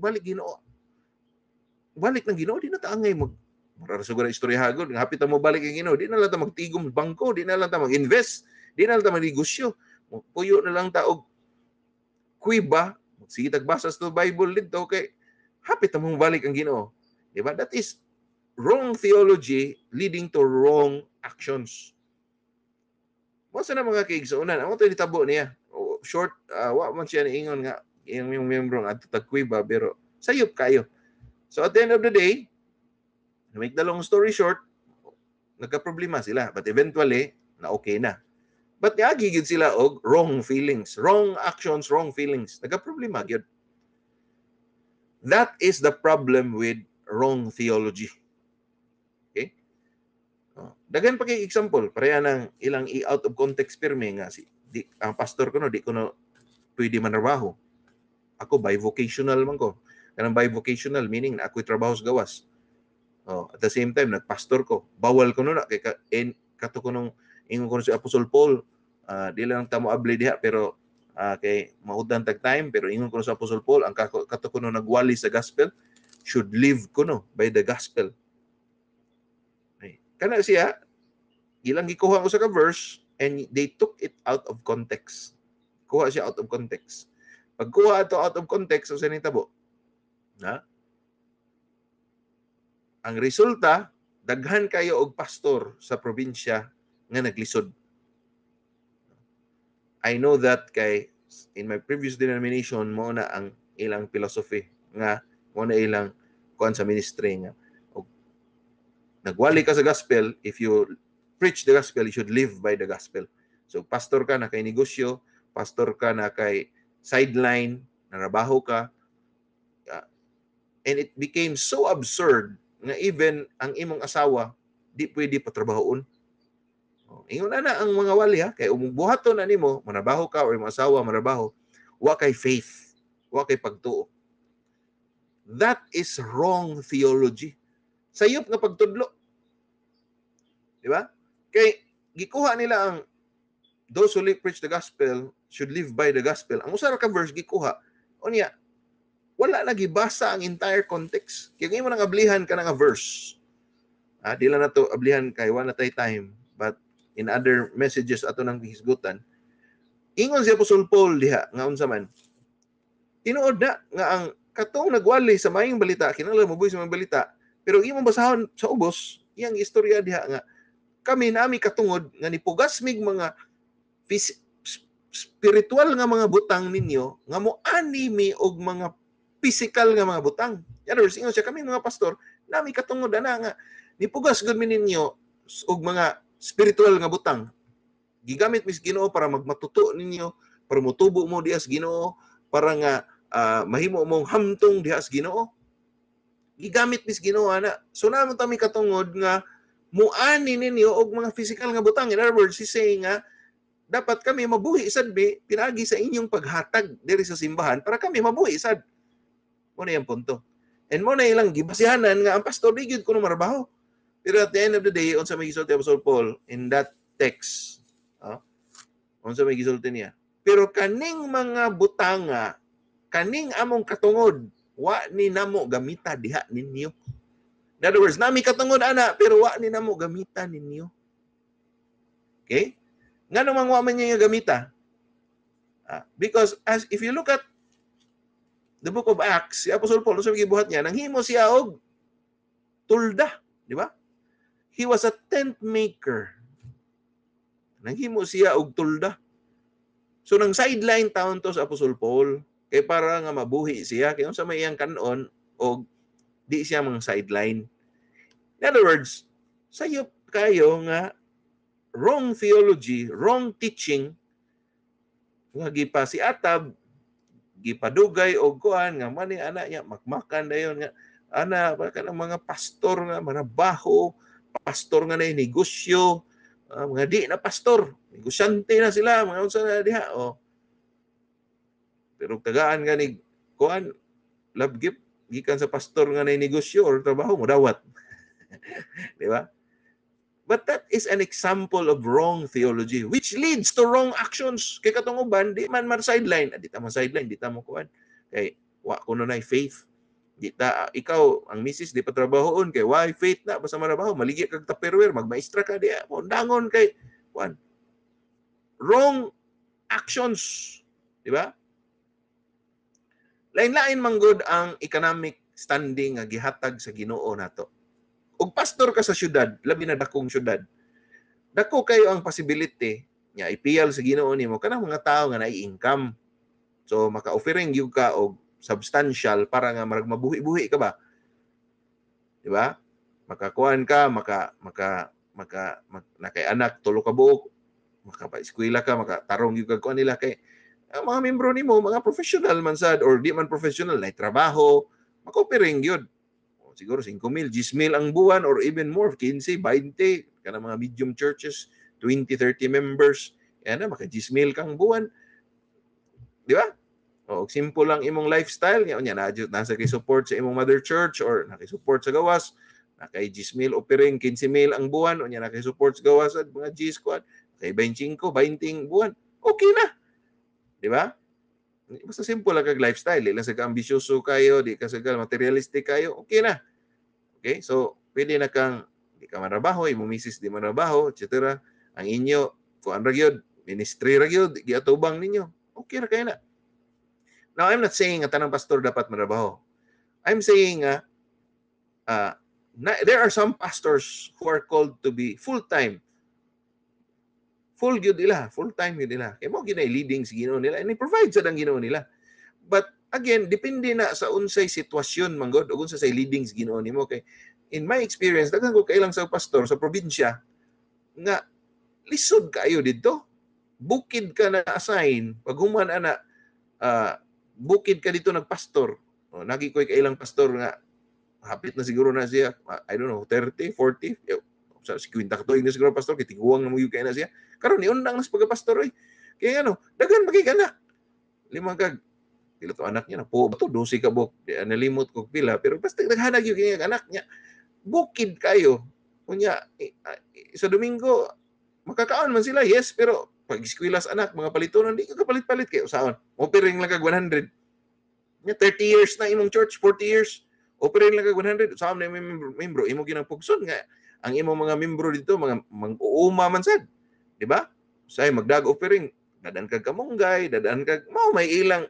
[SPEAKER 1] balik Ginoo. Balik ng Ginoo, di na taangay siguro istoryahagon, hapit na mubalik ang Ginoo, di na lang ta magtigom bangko, di na lang ta mag-invest, di na lang ta mag-negosyo. Puyo na lang taog kuiba Sige tagbasa sa Bible dito kay hapit among balik ang Ginoo. Di ba? That is wrong theology leading to wrong actions. Mo sa na mga kaigsuonan, amo to ditabo niya. Short, wa man siya niingon nga yung membro nga tagkuiba pero sayop kayo. So at the end of the day, to make the long story short, nagka-problema sila but eventually na okay na. But niagi gyud sila og wrong feelings, wrong actions, wrong feelings. Nagka-problema gyud. That is the problem with wrong theology. Okay? Dagan pa kay example, pareha nang ilang i-out of context pirmi nga ang pastor ko no, di ko no pwede manarbaho. Ako bivocational man ko. Kanang bivocational meaning na ako'y trabaho sa gawas. At the same time nagpastor ko. Bawal ko no na kay kato ko nung ingon ko si Apostle Paul, di lang tamo abli diha pero kay maudan tag time pero ingon ko sa Apostle Paul ang kato ko no nagwali sa gospel should live ko no by the gospel. Kana siya ilang gikuha ko sa verse and they took it out of context. Kuha siya out of context. Pag kuha ito out of context, so sa nitabo. Ang resulta, daghan kayo og pastor sa probinsya nga naglisod. I know that kay in my previous denomination mo na ang ilang philosophy nga mo na ilang kuan sa ministry nga nagwali ka sa gospel, if you preach the gospel, you should live by the gospel. So pastor ka na kay negosyo, pastor ka na kay sideline, narabaho ka, and it became so absurd nga even ang imong asawa di pwede patrabahoon. Ingon na ang mga wali ha, kay umubuhaton na nimo, manabaho ka or imong asawa manabaho, wa kay faith, wa kay pagtuo. That is wrong theology. Sayop nga pagtudlo. Di ba? Kay gikuha nila ang those who preach the gospel should live by the gospel. Ang usa ra ka verse gikuha, unya wala na gibasa ang entire context. Kaya ngayon mo nang ablihan ka nga verse. Di lang na to ablihan kay wala tay time, but in other messages ato nang hisgutan. Ingon si Apostle Paul diha nga unsa man. Tinuod na nga ang katong nagwali sa mayong balita, kinahanglan mabuhi sa mayong balita, pero imong basahon sa ubos, iyang istorya diha nga kami nami katungod nga nipugas mig mga spiritual nga mga butang ninyo nga mo anime og mga physical nga mga butang. In other words, ingon siya kami mga pastor nami katungod ana nga nipugas gud mi ninyo og mga spiritual nga butang. Gigamit mis Ginoo para magmatuto ninyo, para motubo mo diha sa Ginoo, para nga mahimo mong hamtong diha sa Ginoo. Gigamit mis Ginoo ana. So namo ta mi katungod nga muani ninyo og mga physical nga butang. In other words, saying nga dapat kami mabuhi sad bi pinagi sa inyong paghatag diri sa simbahan para kami mabuhi sad. Mo na yung punto. And mo na ilang gibasihanan nga ang pastor di gyud kuno marabaho. Pero at the end of the day, unsa may gisulti Apostle Paul in that text, unsa may gisulti niya? Pero kaning mga butanga, kaning among katungod, wa ni namo gamita diha ninyo. In other words, nami katungod ana, pero wa ni namo gamita ninyo. Okay? Nga naman wa man niya gamita. Because if you look at the book of Acts, si Apostle Paul, sa gibuhat niya, nanghimo siya og tulda, di ba? He was a tent maker. Nanghimo siya og tulda. So nang sideline taon to sa Apostle Paul, kay para nga mabuhi siya, kay unsa may iyang kanon og di siya mang sideline. In other words, sayop kayo nga wrong theology, wrong teaching, nga gipasiatab, gipadugay og kuan nga mani ana niya makmakan dayon nga ana baka ng mga pastor nga manabaho, pastor nga na negosyo, mga di na pastor, negosyante na sila, mga unsa na diha pero tagaan nga ni kuan love gift gikan sa pastor nga na negosyo or trabaho mo dawat. Di ba? But that is an example of wrong theology which leads to wrong actions. Kay katong uban di man sideline, di ta man sideline, di ta mo kuan. Kay wa kuno nay faith. Di ta ikaw ang misis di pa trabahoon kay why faith na basta marabaho maligi kag tupperware magmaestra ka di mo dangon kay kuan. Wrong actions, di ba? Lain-lain man gud ang economic standing nga gihatag sa Ginoo nato. Ug pastor ka sa syudad, labi na dakong syudad, dako kayo ang possibility nga ipiyal sa Ginoo nimo kanang mga tao nga naay-income. So maka-offering gyud ka og substantial para nga marag mabuhi-buhi ka ba? Di ba? Makakuan ka, nakay anak tulo ka buok, makapa-eskwela ka, makatarong gyud kag kuan nila kay ang mga membro nimo mga professional man sad or di man professional na trabaho, maka-offering gyud. Siguro 5,000, 10,000 ang buwan or even more, 15, 20, kanang mga medium churches, 20, 30 members. Yan na, maka 10,000 kang buwan. Di ba? O, simple lang imong lifestyle. Yan, nasa kay support sa imong mother church or nakisupport sa gawas. Nakay 10,000 offering, 15,000 ang buwan. O yan, nakisupport sa gawas at mga G-squad. Kay 25, 20 buwan. Okay na. Di ba? Basta simple lang kag lifestyle. Di lang sa ambisyoso kayo, di ka sa materialistic kayo, okay na. Okay? So, pwede na kang, di ka manabaho, imong misis di manabaho, etc. Ang inyo, kuan ra gyud, ministry ra gyud, giatubang ninyo. Okay ra kay na. Now, I'm not saying nga tanang pastor dapat manabaho. I'm saying nga, there are some pastors who are called to be full-time. Full gyud nila, full-time gyud nila. Kaya mo ginay leading sa Ginoo nila, and i-provide sa dang Ginoo nila. But again, depende na sa unsay sitwasyon manggod ug unsa say leading sa Ginoo nimo kay in my experience daghan ko kailang sa pastor sa probinsya nga lisod kayo dito. Bukid ka na assign pag human ana bukid ka dito nagpastor. Nagi koy kailang pastor nga hapit na siguro na siya, I don't know, 30, 40, sa 50 katuig na siguro pastor kay tiguang na mo kay na siya. Karon niundang na sa pagpastor oy. Kaya ano, daghan magigana. Limang kag pila to anak niya na po to 12 ka buk nalimot ko pila pero basta naghanag yung kanyang anak niya bukid kayo kunya sa Domingo makakaon man sila yes pero pag eskwela sa anak mga palitonon di ka kapalit-palit kayo saon offering lang kag 100 nya 30 years na imong church 40 years offering lang kag 100 saon na imong membro imo ginang pugson nga ang imong mga membro dito mga mag-uuma man sad di ba say magdag offering dadan kag kamunggay dadan kag mao may ilang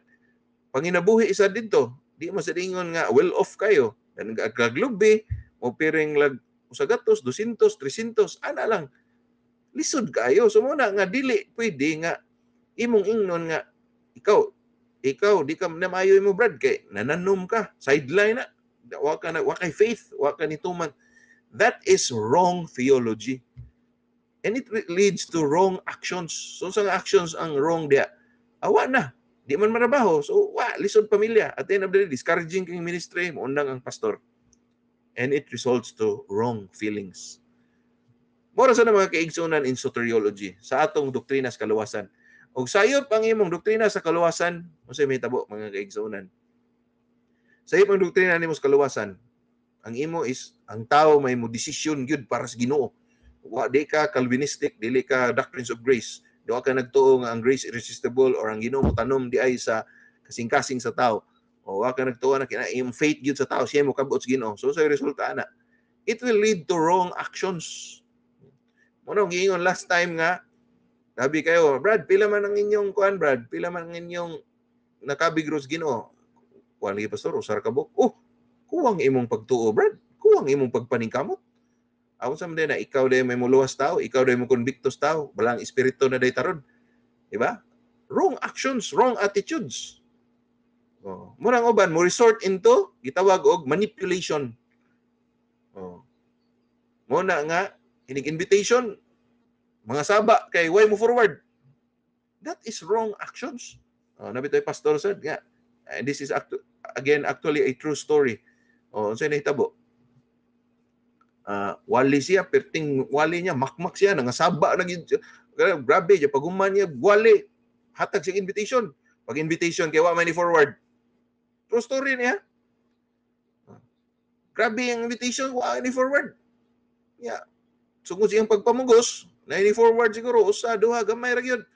[SPEAKER 1] panginabuhi isa dito. Di mo sa dingon nga well off kayo. Dan kaglubi, mo piring lag usagatos, 200, 300, ana lang. Lisod kayo. So muna nga dili pwede nga imong ingnon nga ikaw di ka na maayo mo brad kay nananom ka, sideline na. Wa kay faith, wa ka nituman. That is wrong theology. And it leads to wrong actions. So sa actions ang wrong dia. Awa na. Di man marabaho. So, lisod pamilya. At the end of the day, discouraging king ministry, maundang ang pastor. And it results to wrong feelings. Mora sa mga kaigsunan in soteriology sa atong doktrina sa kaluwasan. Og sayop ang imong doktrina sa kaluwasan, unsay may tabo mga kaigsunan. Sayop ang doktrina nimo sa kaluwasan. Ang imo is ang tao may mo desisyon gyud para sa Ginoo. Wa di ka Calvinistic, dili ka Doctrines of Grace. Di ka nagtuo nga ang grace irresistible or ang Ginoo mo tanom di ay sa kasing-kasing sa tao. O wa ka nagtuo na kinaim faith gyud sa tao siya mo kabot sa Ginoo. So sa resulta ana, it will lead to wrong actions. Mono giingon last time nga sabi kayo, Brad, pila man ang inyong kuan, Brad? Pila man ang inyong nakabigros Ginoo? Kuan lagi pastor, usar ka bok. Kuwang imong pagtuo, Brad. Kuwang imong pagpaningkamot. Ako sa mga na ikaw day may muluwas tao, ikaw day mo convictos tao, balang espiritu na day taron. Diba? Wrong actions, wrong attitudes. Murang uban mo resort into gitawag og manipulation. Muna nga inig invitation mga saba kay why mo forward. That is wrong actions. Nabitoy pastor said nga this is actually a true story. Unsay nahitabo? Wali siya, perting wali niya, makmak siya, nangasaba, grabe, paguman niya, wali, hatag siya invitation. Pag invitation, kaya wa man ni forward. True story niya. Grabe yung invitation, wa ni forward. Yeah. So kung siyang pagpamugos, na ni forward siguro, usa, duha, gamay ra gyud.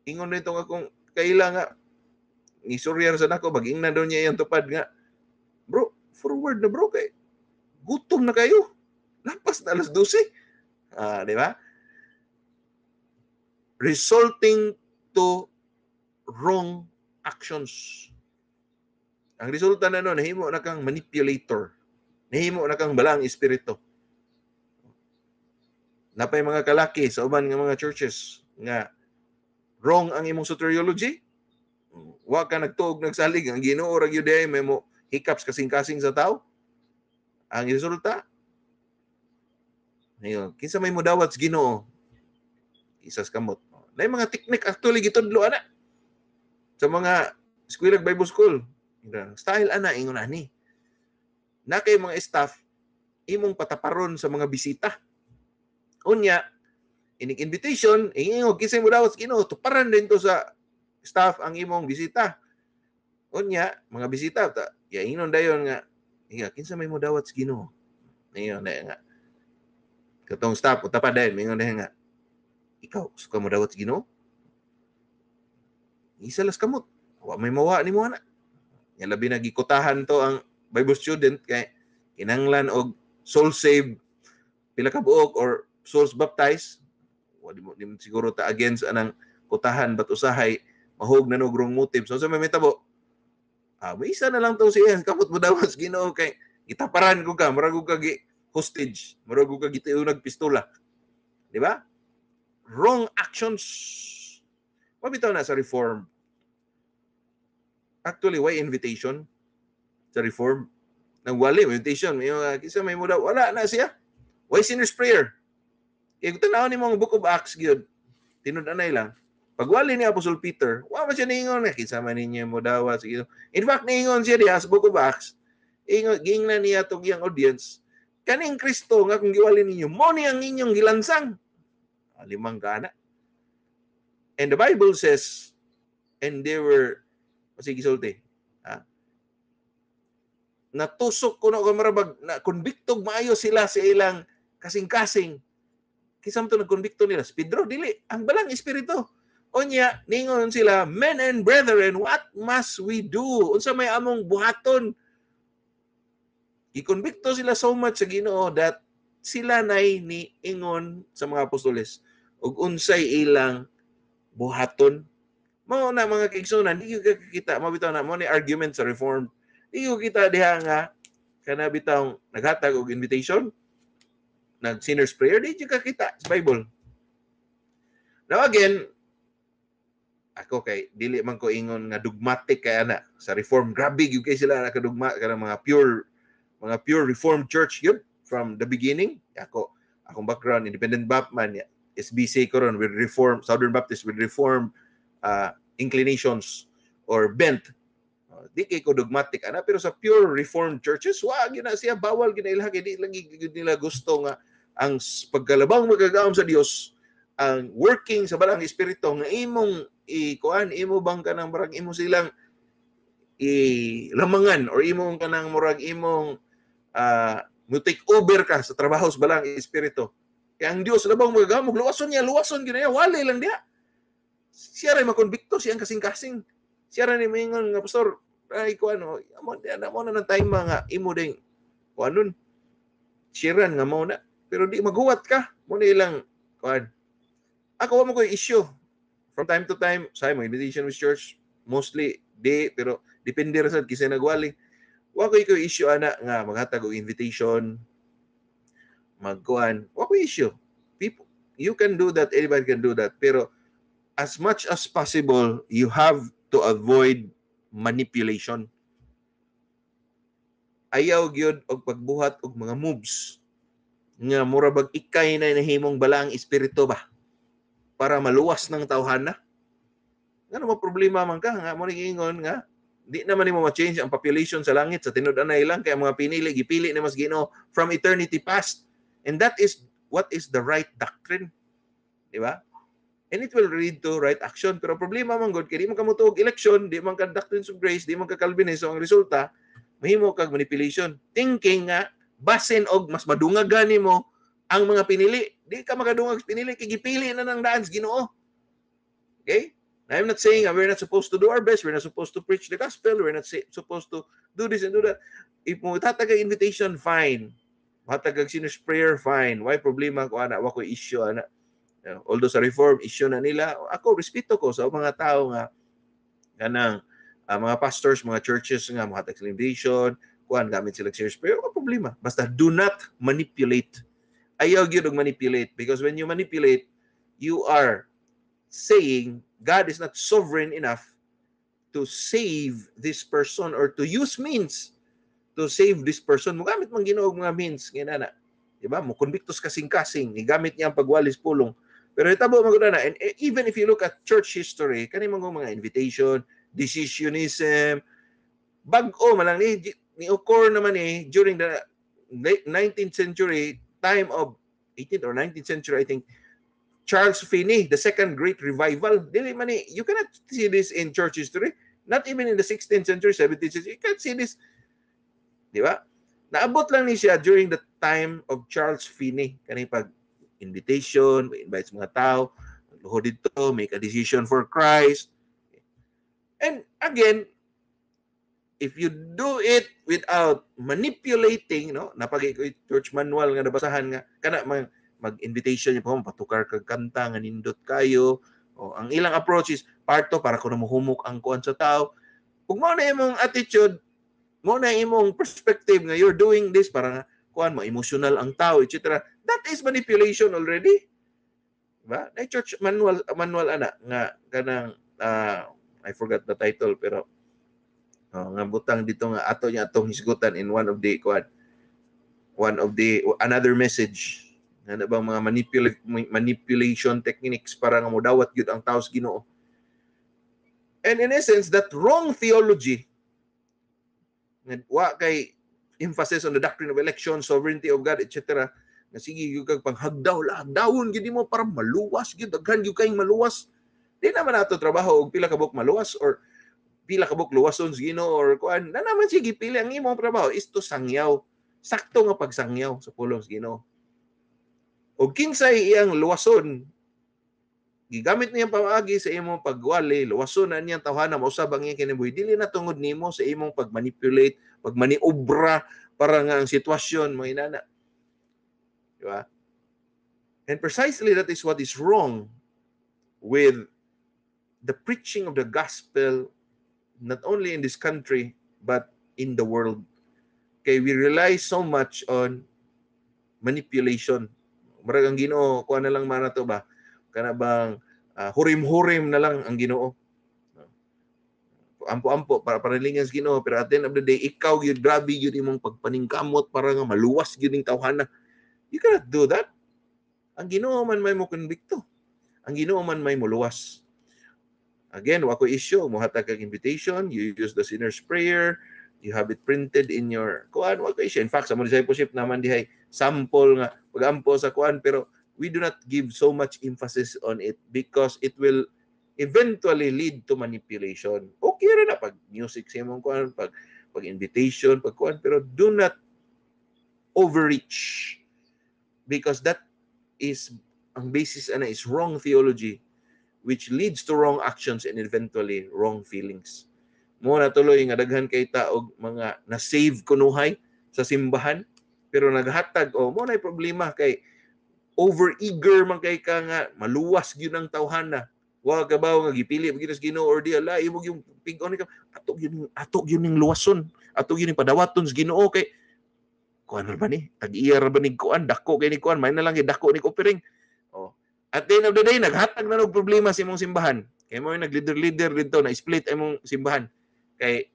[SPEAKER 1] Ingon nito nga kung kaila nga, isuryar sa nako, baging na daw niya yung tupad nga, bro, forward na bro, kay gutom na kayo. Lampas na alas 12. Di ba? Resulting to wrong actions. Ang resulta na no, nahimo na kang manipulator. Nahimo na kang balang espiritu. Napay mga kalaki sa uban nga mga churches nga wrong ang imong soteriology. Wa ka nagtuog nagsalig ang Ginoo ra gyud ay may mo hiccups kasing-kasing sa tao. Ang resulta ngayon, kinsa may modawat sa Ginoo? Isas kamot. Nay mga technique actually gitudlo ana sa mga eskwela't Bible school. Style ana ingon ani. Na kay mga staff imong pataparon sa mga bisita. Unya, ining invitation, ingong kinsa mo dawat sa Ginoo, tuparan din to sa staff ang imong bisita. Unya, mga bisita ta, ya ingnon dayon nga, kinsa may mo dawat sa Ginoo. Ingon dayon nga. Katong staff utapa dayon, ingon dayon nga. Ikaw, suka mo dawat sa Ginoo? Isalas kamot. Wa may mawa nimo ana. Nya labi na gikutahan to ang Bible student kay kinanglan og soul save pila ka buok or souls baptized. Wa di mo siguro ta against anang kutahan bat usahay mahog na og wrong motive. So sa may mitabo. May isa na lang to siya kamot mo dawat sa Ginoo kay gitaparan ko ka, murag ka gi hostage, murag ka gitiunag pistola. Di ba? Wrong actions. Mabitaw na sa reform. Actually, why invitation sa reform? Nagwali, invitation. Kisa may muda, wala na siya. Why sinner's prayer? Kaya kung tanaw ni mga Book of Acts, yun, tinudanay lang. Pagwali ni Apostle Peter, wala siya niingon, kisama ninyo mo daw. In fact, niingon siya diya sa Book of Acts, ging na niya itong iyang audience, kaning Kristo nga kung giwali ninyo, mo niyang inyong gilansang. Limang gana. And the Bible says, and they were, sige sulti, natusok ko na marabag, na konbiktog maayo sila sa ilang kasing-kasing. Kisam to nagkonbikto nila. Pedro, dili. Ang balang espiritu. Onya, ningon sila, men and brethren, what must we do? Unsa may among buhaton? Ikonbikto sila so much sa Ginoo that sila nay ni ingon sa mga apostoles ug unsay ilang buhaton. Mao na mga kaigsunan, di ko kita mabitaw na mo ni argument sa reform. Di ko kita diha nga kana bitaw naghatag og invitation, nag sinner's prayer, di ka kita sa Bible. Now again, ako kay dili man ko ingon nga dogmatic kay ana sa reform. Grabe gyud kay sila nakadugma kana mga pure reformed church yun from the beginning. Akong background independent Baptist, SBC ko ron with reform, Southern Baptist with reform inclinations or bent. Di kay ko dogmatic ana, pero sa pure reformed churches wa gyud na siya, bawal gyud nila, di lagi gyud nila gusto nga ang pagkalabang magagaom sa Dios, ang working sa balang espiritu nga imong imo bang kanang murag imo silang lamangan or imong kanang murag imong mo take over ka sa trabaho sa balang espiritu. Kaya ang Dios labang magagaom, luwason gyud niya, wali lang dia. Siya ray makonbikto siyang kasing-kasing. Siya ray ni mingon nga pastor, ay ko ano, amo na ng time nga imo ding kuanon. Siran nga mo na, pero di maguwat ka mo na ilang kuan. Ako mo ko issue from time to time sa mga invitation with church, mostly di, pero depende ra sad kisay nagwali. Wa ko issue ana nga maghatag og invitation, magkuan. Wa ko issue. People, you can do that, anybody can do that, pero as much as possible, you have to avoid manipulation. Ayaw gyud og pagbuhat og mga moves nga murabag ikay na nahimong balang espiritu ba para maluwas ng tawhana. Ngano mo problema man ka nga mo ingon nga di naman nimo ma-change ang population sa langit sa tinud-anay lang kay mga pinili gipili ni mas Ginoo from eternity past. And that is what is the right doctrine. Di ba? And it will lead to right action. Pero problema man gud kay di man ka motuog election, di man ka doctrines of grace, di man ka Calvinist, so ang resulta mahimo kag manipulation. Thinking nga basin og mas madungag gani mo ang mga pinili. Di ka makadungag pinili kay gipili na nang daan sa Ginoo. Okay? Now, I'm not saying we're not supposed to do our best. We're not supposed to preach the gospel. We're not supposed to do this and do that. If mo tatag invitation, fine. Matag sinner's prayer, fine. Why problema ko ana? Wa ko issue ana. Although sa reform issue na nila, ako respeto ko sa mga tao nga kanang mga pastors, mga churches nga mohatag sila invitation, kuan gamit sila serious prayer, wala problema. Basta do not manipulate. Ayaw gyud og manipulate, because when you manipulate, you are saying God is not sovereign enough to save this person or to use means to save this person. Mugamit man Ginoo mga means ngana. Diba? Mo convictus kasing-kasing, igamit niya ang pagwalis pulong. Pero itabo maguna na, and even if you look at church history, kani mga invitation, decisionism, bag-o man lang ni occur naman during the late 19th century, time of 18th or 19th century, I think, Charles Finney, the second great revival. Dili man you cannot see this in church history. Not even in the 16th century, 17th century. You can't see this. Di ba? Naabot lang ni siya during the time of Charles Finney. Kani pag invitation, may invite mga tao, magluhod dito, make a decision for Christ. And again, if you do it without manipulating, no, napagi church manual nga nabasahan nga kana mag-invitation niyo pa patukar kag kanta nga nindot kayo, o ang ilang approach is parto para kuno mohumok ang kuan sa tao. Kung mao na imong attitude, mo na imong perspective nga you're doing this para kuan mo emotional ang tao, etc. That is manipulation already. Diba? Na church manual ana nga kanang I forgot the title, pero nga butang dito nga ato niya atong hisgutan in one of the another message na bang mga manipulation techniques para nga modawat gyud ang tao sa Ginoo. And in essence, that wrong theology wa kay emphasis on the doctrine of election, sovereignty of God, etc. Nga sige gyud kag panghagdaw dawon gyud mo para maluwas gyud, daghan gyud kayong maluwas. Di naman nato trabaho og pila ka buok maluwas or pila ka buok luwason sa Ginoo or kuan. Na naman sige pili ang imong trabaho is to sangyaw. Sakto nga pagsangyaw sa pulong sa Ginoo. Og kinsay iyang luwason, gigamit niyang pamaagi sa imong pagwali, luwason na niyang tawhana, mausab ang iyang kinabuhi, dili na tungod nimo sa imong pagmanipulate, pagmaniobra para nga ang sitwasyon mo inana. Diba? And precisely that is what is wrong with the preaching of the gospel, not only in this country, but in the world. Kay we rely so much on manipulation. Marag ang Ginoo, kuha na lang man na to ba? Kana bang hurim-hurim na lang ang Ginoo. Ampo-ampo para panalingan sa Ginoo, pero at the end of the day, ikaw yun, grabe yun imong pagpaningkamot para nga maluwas yun yung tawhana. You cannot do that. Ang Ginoo man may mo konbikto. Ang Ginoo man may muluwas. Again, wako issue, mohatag kag invitation, you use the sinner's prayer, you have it printed in your kuan, wako issue. In fact, sa mga discipleship naman dihay sample nga pagampo sa kuan, pero we do not give so much emphasis on it because it will eventually lead to manipulation. Okay rin na pag music sa imong kuan, pag invitation, pag kuan, pero do not overreach because that is ang basis ana is wrong theology which leads to wrong actions and eventually wrong feelings. Mo na tuloy nga daghan kay taog mga na-save kunuhay sa simbahan pero naghatag mo na problema kay over-eager man kay ka nga maluwas gyud ang tawhana. Wa ka ba nga gipili gyud sa Ginoo or di ala imo yung pig-on ka atok yun ning luwason, atok yun ning padawaton sa Ginoo kay kuan ba ni tag-iya ra ba ni kuan dako kay ni kuan may na lang dako ni offering. At the end of the day, naghatag na ng problema sa imong simbahan. Kaya mo yung nag-leader dito, na-split imong simbahan. Kay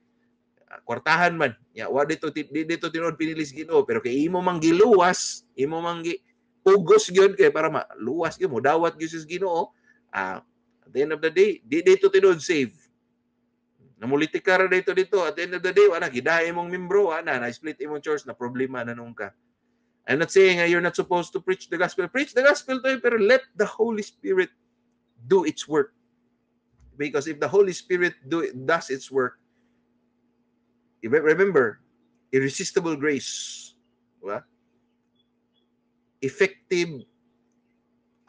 [SPEAKER 1] kwartahan man. Wa dito tinuod pinilis Ginoo, pero kay imo mang giluwas, imo mang ugos gyud kay para maluwas gyud mo dawat gyud sa Ginoo. At the end of the day, dito tinuod save. Namulitika ra dito. At the end of the day, wala gidahay imong membro, na-split imong church na problema na nung ka. I'm not saying you're not supposed to preach the gospel. Preach the gospel to you, pero let the Holy Spirit do its work. Because if the Holy Spirit does its work, remember, irresistible grace. Diba? Effective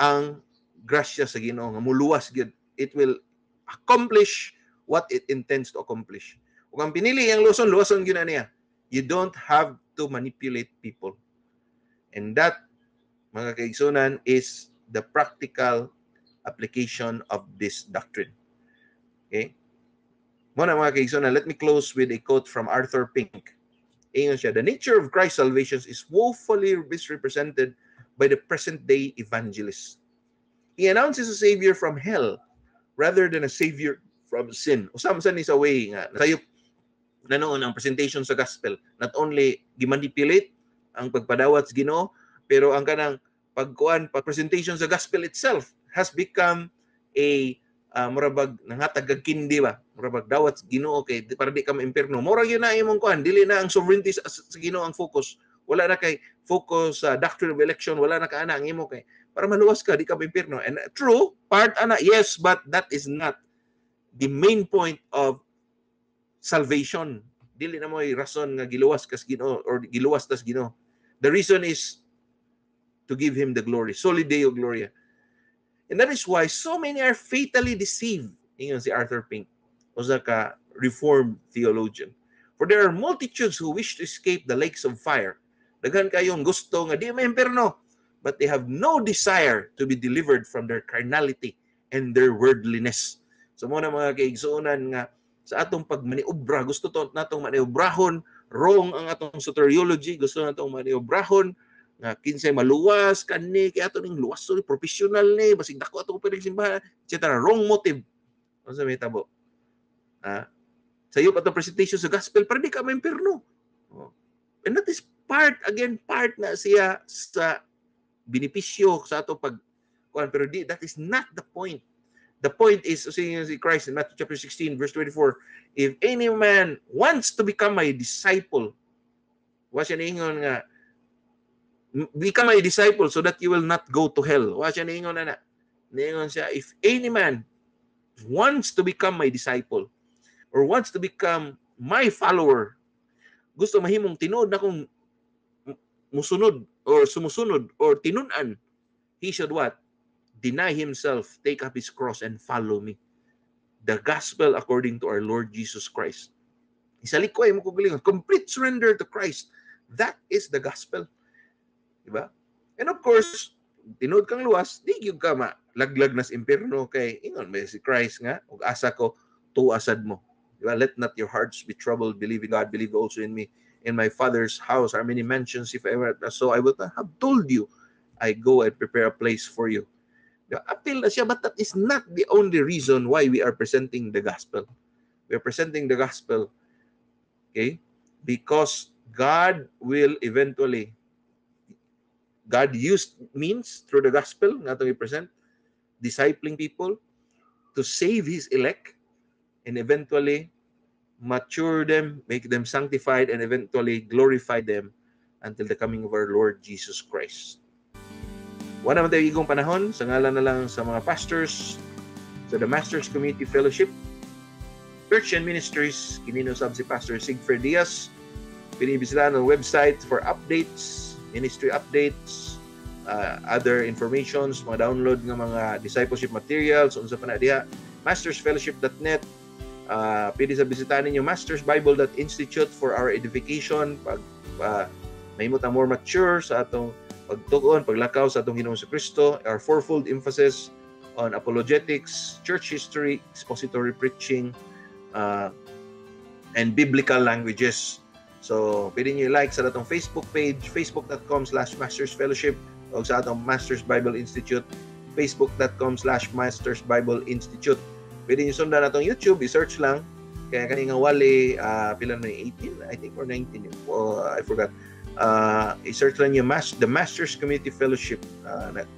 [SPEAKER 1] ang grasya sa Ginoo nga muluwas gyud. It will accomplish what it intends to accomplish. Kung ang pinili ang luwason gyud na niya. You don't have to manipulate people. And that, mga kaigsunan, is the practical application of this doctrine. Okay? Muna mga kaigsoon, let me close with a quote from Arthur Pink. Ingon siya, the nature of Christ's salvation is woefully misrepresented by the present-day evangelist. He announces a savior from hell rather than a savior from sin. Usam-san ni sa way nga nasayop na noon ang presentation sa gospel. Not only gimanipulate ang pagpadawat sa Ginoo, pero ang kanang pag-presentation sa gospel itself has become a murabag nangatag kag kindi ba, murabag dawat Ginoo kay para di ka maimperno. Mura yun na imong kuan, dili na ang sovereignty sa Ginoo ang focus. Wala na kay focus sa doctrine of election, wala na kaana ang imo kay para maluwas ka di ka maimperno. And true, part ana, yes, but that is not the main point of salvation. Dili na mo rason nga giluwas kas Ginoo or giluwas tas Ginoo. The reason is to give him the glory. Soli Deo Gloria. And that is why so many are fatally deceived. Ingon si Arthur Pink, usa ka reformed theologian. For there are multitudes who wish to escape the lakes of fire. Daghan kayong gusto nga di maimperno, but they have no desire to be delivered from their carnality and their worldliness. So muna mga kaigsuonan nga sa atong pagmaniobra, gusto natong maniobrahon, wrong ang atong soteriology, gusto natong maniobrahon, nga kinsay maluwas kani kay ato ning luwas so professional ni basig dako ato pwedeng simbahan etc. Wrong motive. Unsa may tabo? Sayo atong presentation sa gospel para di ka maimperno. And that is part na siya sa benepisyo sa ato pag pero that is not the point. The point is si Christ in Matthew chapter 16 verse 24, if any man wants to become my disciple, wa siya ningon nga become my disciple so that you will not go to hell. Wa siya ningon na. Ningon siya, if any man wants to become my disciple or wants to become my follower, gusto mahimong tinuod na kung musunod or sumusunod or tinun-an, he should what? Deny himself, take up his cross, and follow me. The gospel according to our Lord Jesus Christ. Isalikoy mo kugalingon, complete surrender to Christ. That is the gospel. Diba? And of course, tinuod kang luwas, di gyud ka malaglag nas impierno kay ingon may si Christ nga ug asa ko tuasad mo. Diba? Let not your hearts be troubled, believe in God, believe also in me. In my Father's house are many mansions, if ever so I would have told you, I go and prepare a place for you. Diba? Appeal na siya, but that is not the only reason why we are presenting the gospel. We are presenting the gospel, okay? Because God will eventually God used means through the gospel na itong i-present, discipling people to save His elect and eventually mature them, make them sanctified, and eventually glorify them until the coming of our Lord Jesus Christ. Wala man tayo igong panahon, sa ngalan na lang sa mga pastors, sa the Masters Community Fellowship, Church and Ministries, kininusab si Pastor Sigfred Diaz. Pinibisitahan ang website for updates, ministry updates, other informations, mga download ng mga discipleship materials, unsa pa na diha, mastersfellowship.net. Pwede sa bisitahin ninyo mastersbible.institute for our edification, pag mahimot ang more mature sa atong pagtugon, paglakaw sa atong Ginoong Kristo, our fourfold emphasis on apologetics, church history, expository preaching, and biblical languages. So, pwede nyo i-like sa atong Facebook page, facebook.com/mastersfellowship, o sa atong Masters Bible Institute, facebook.com/Masters Bible Institute. Pwede nyo sundan atong YouTube, i-search lang. Kaya kanina wali, pila na 18, I think, or 19, I forgot. I-search lang yung the Masters Community Fellowship.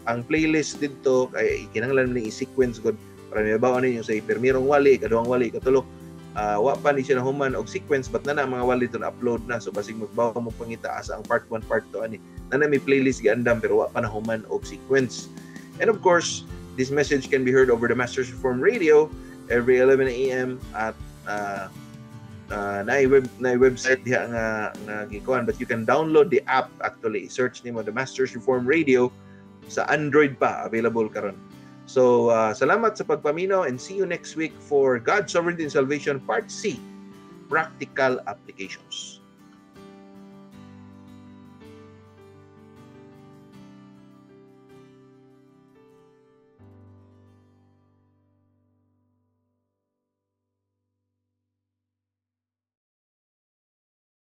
[SPEAKER 1] Ang playlist dito, kaya kinanglan na i-sequence good para may bawa ninyo sa permirong wali, kaduhang wali, katulo. Wa pa ni siya na human og sequence, but na mga wali ito na-upload na. So, basig magbawa mo pangita asa ang part 1, part 2, ani. Na may playlist giandam, pero wa pa na human og sequence. And of course, this message can be heard over the Masters Reform Radio every 11 a.m. at na website diha nga gikuan, but you can download the app actually. Search nimo the Masters Reform Radio sa Android pa, available karon. So, salamat sa pagpaminaw and see you next week for God's Sovereignty and Salvation Part C, Practical Applications.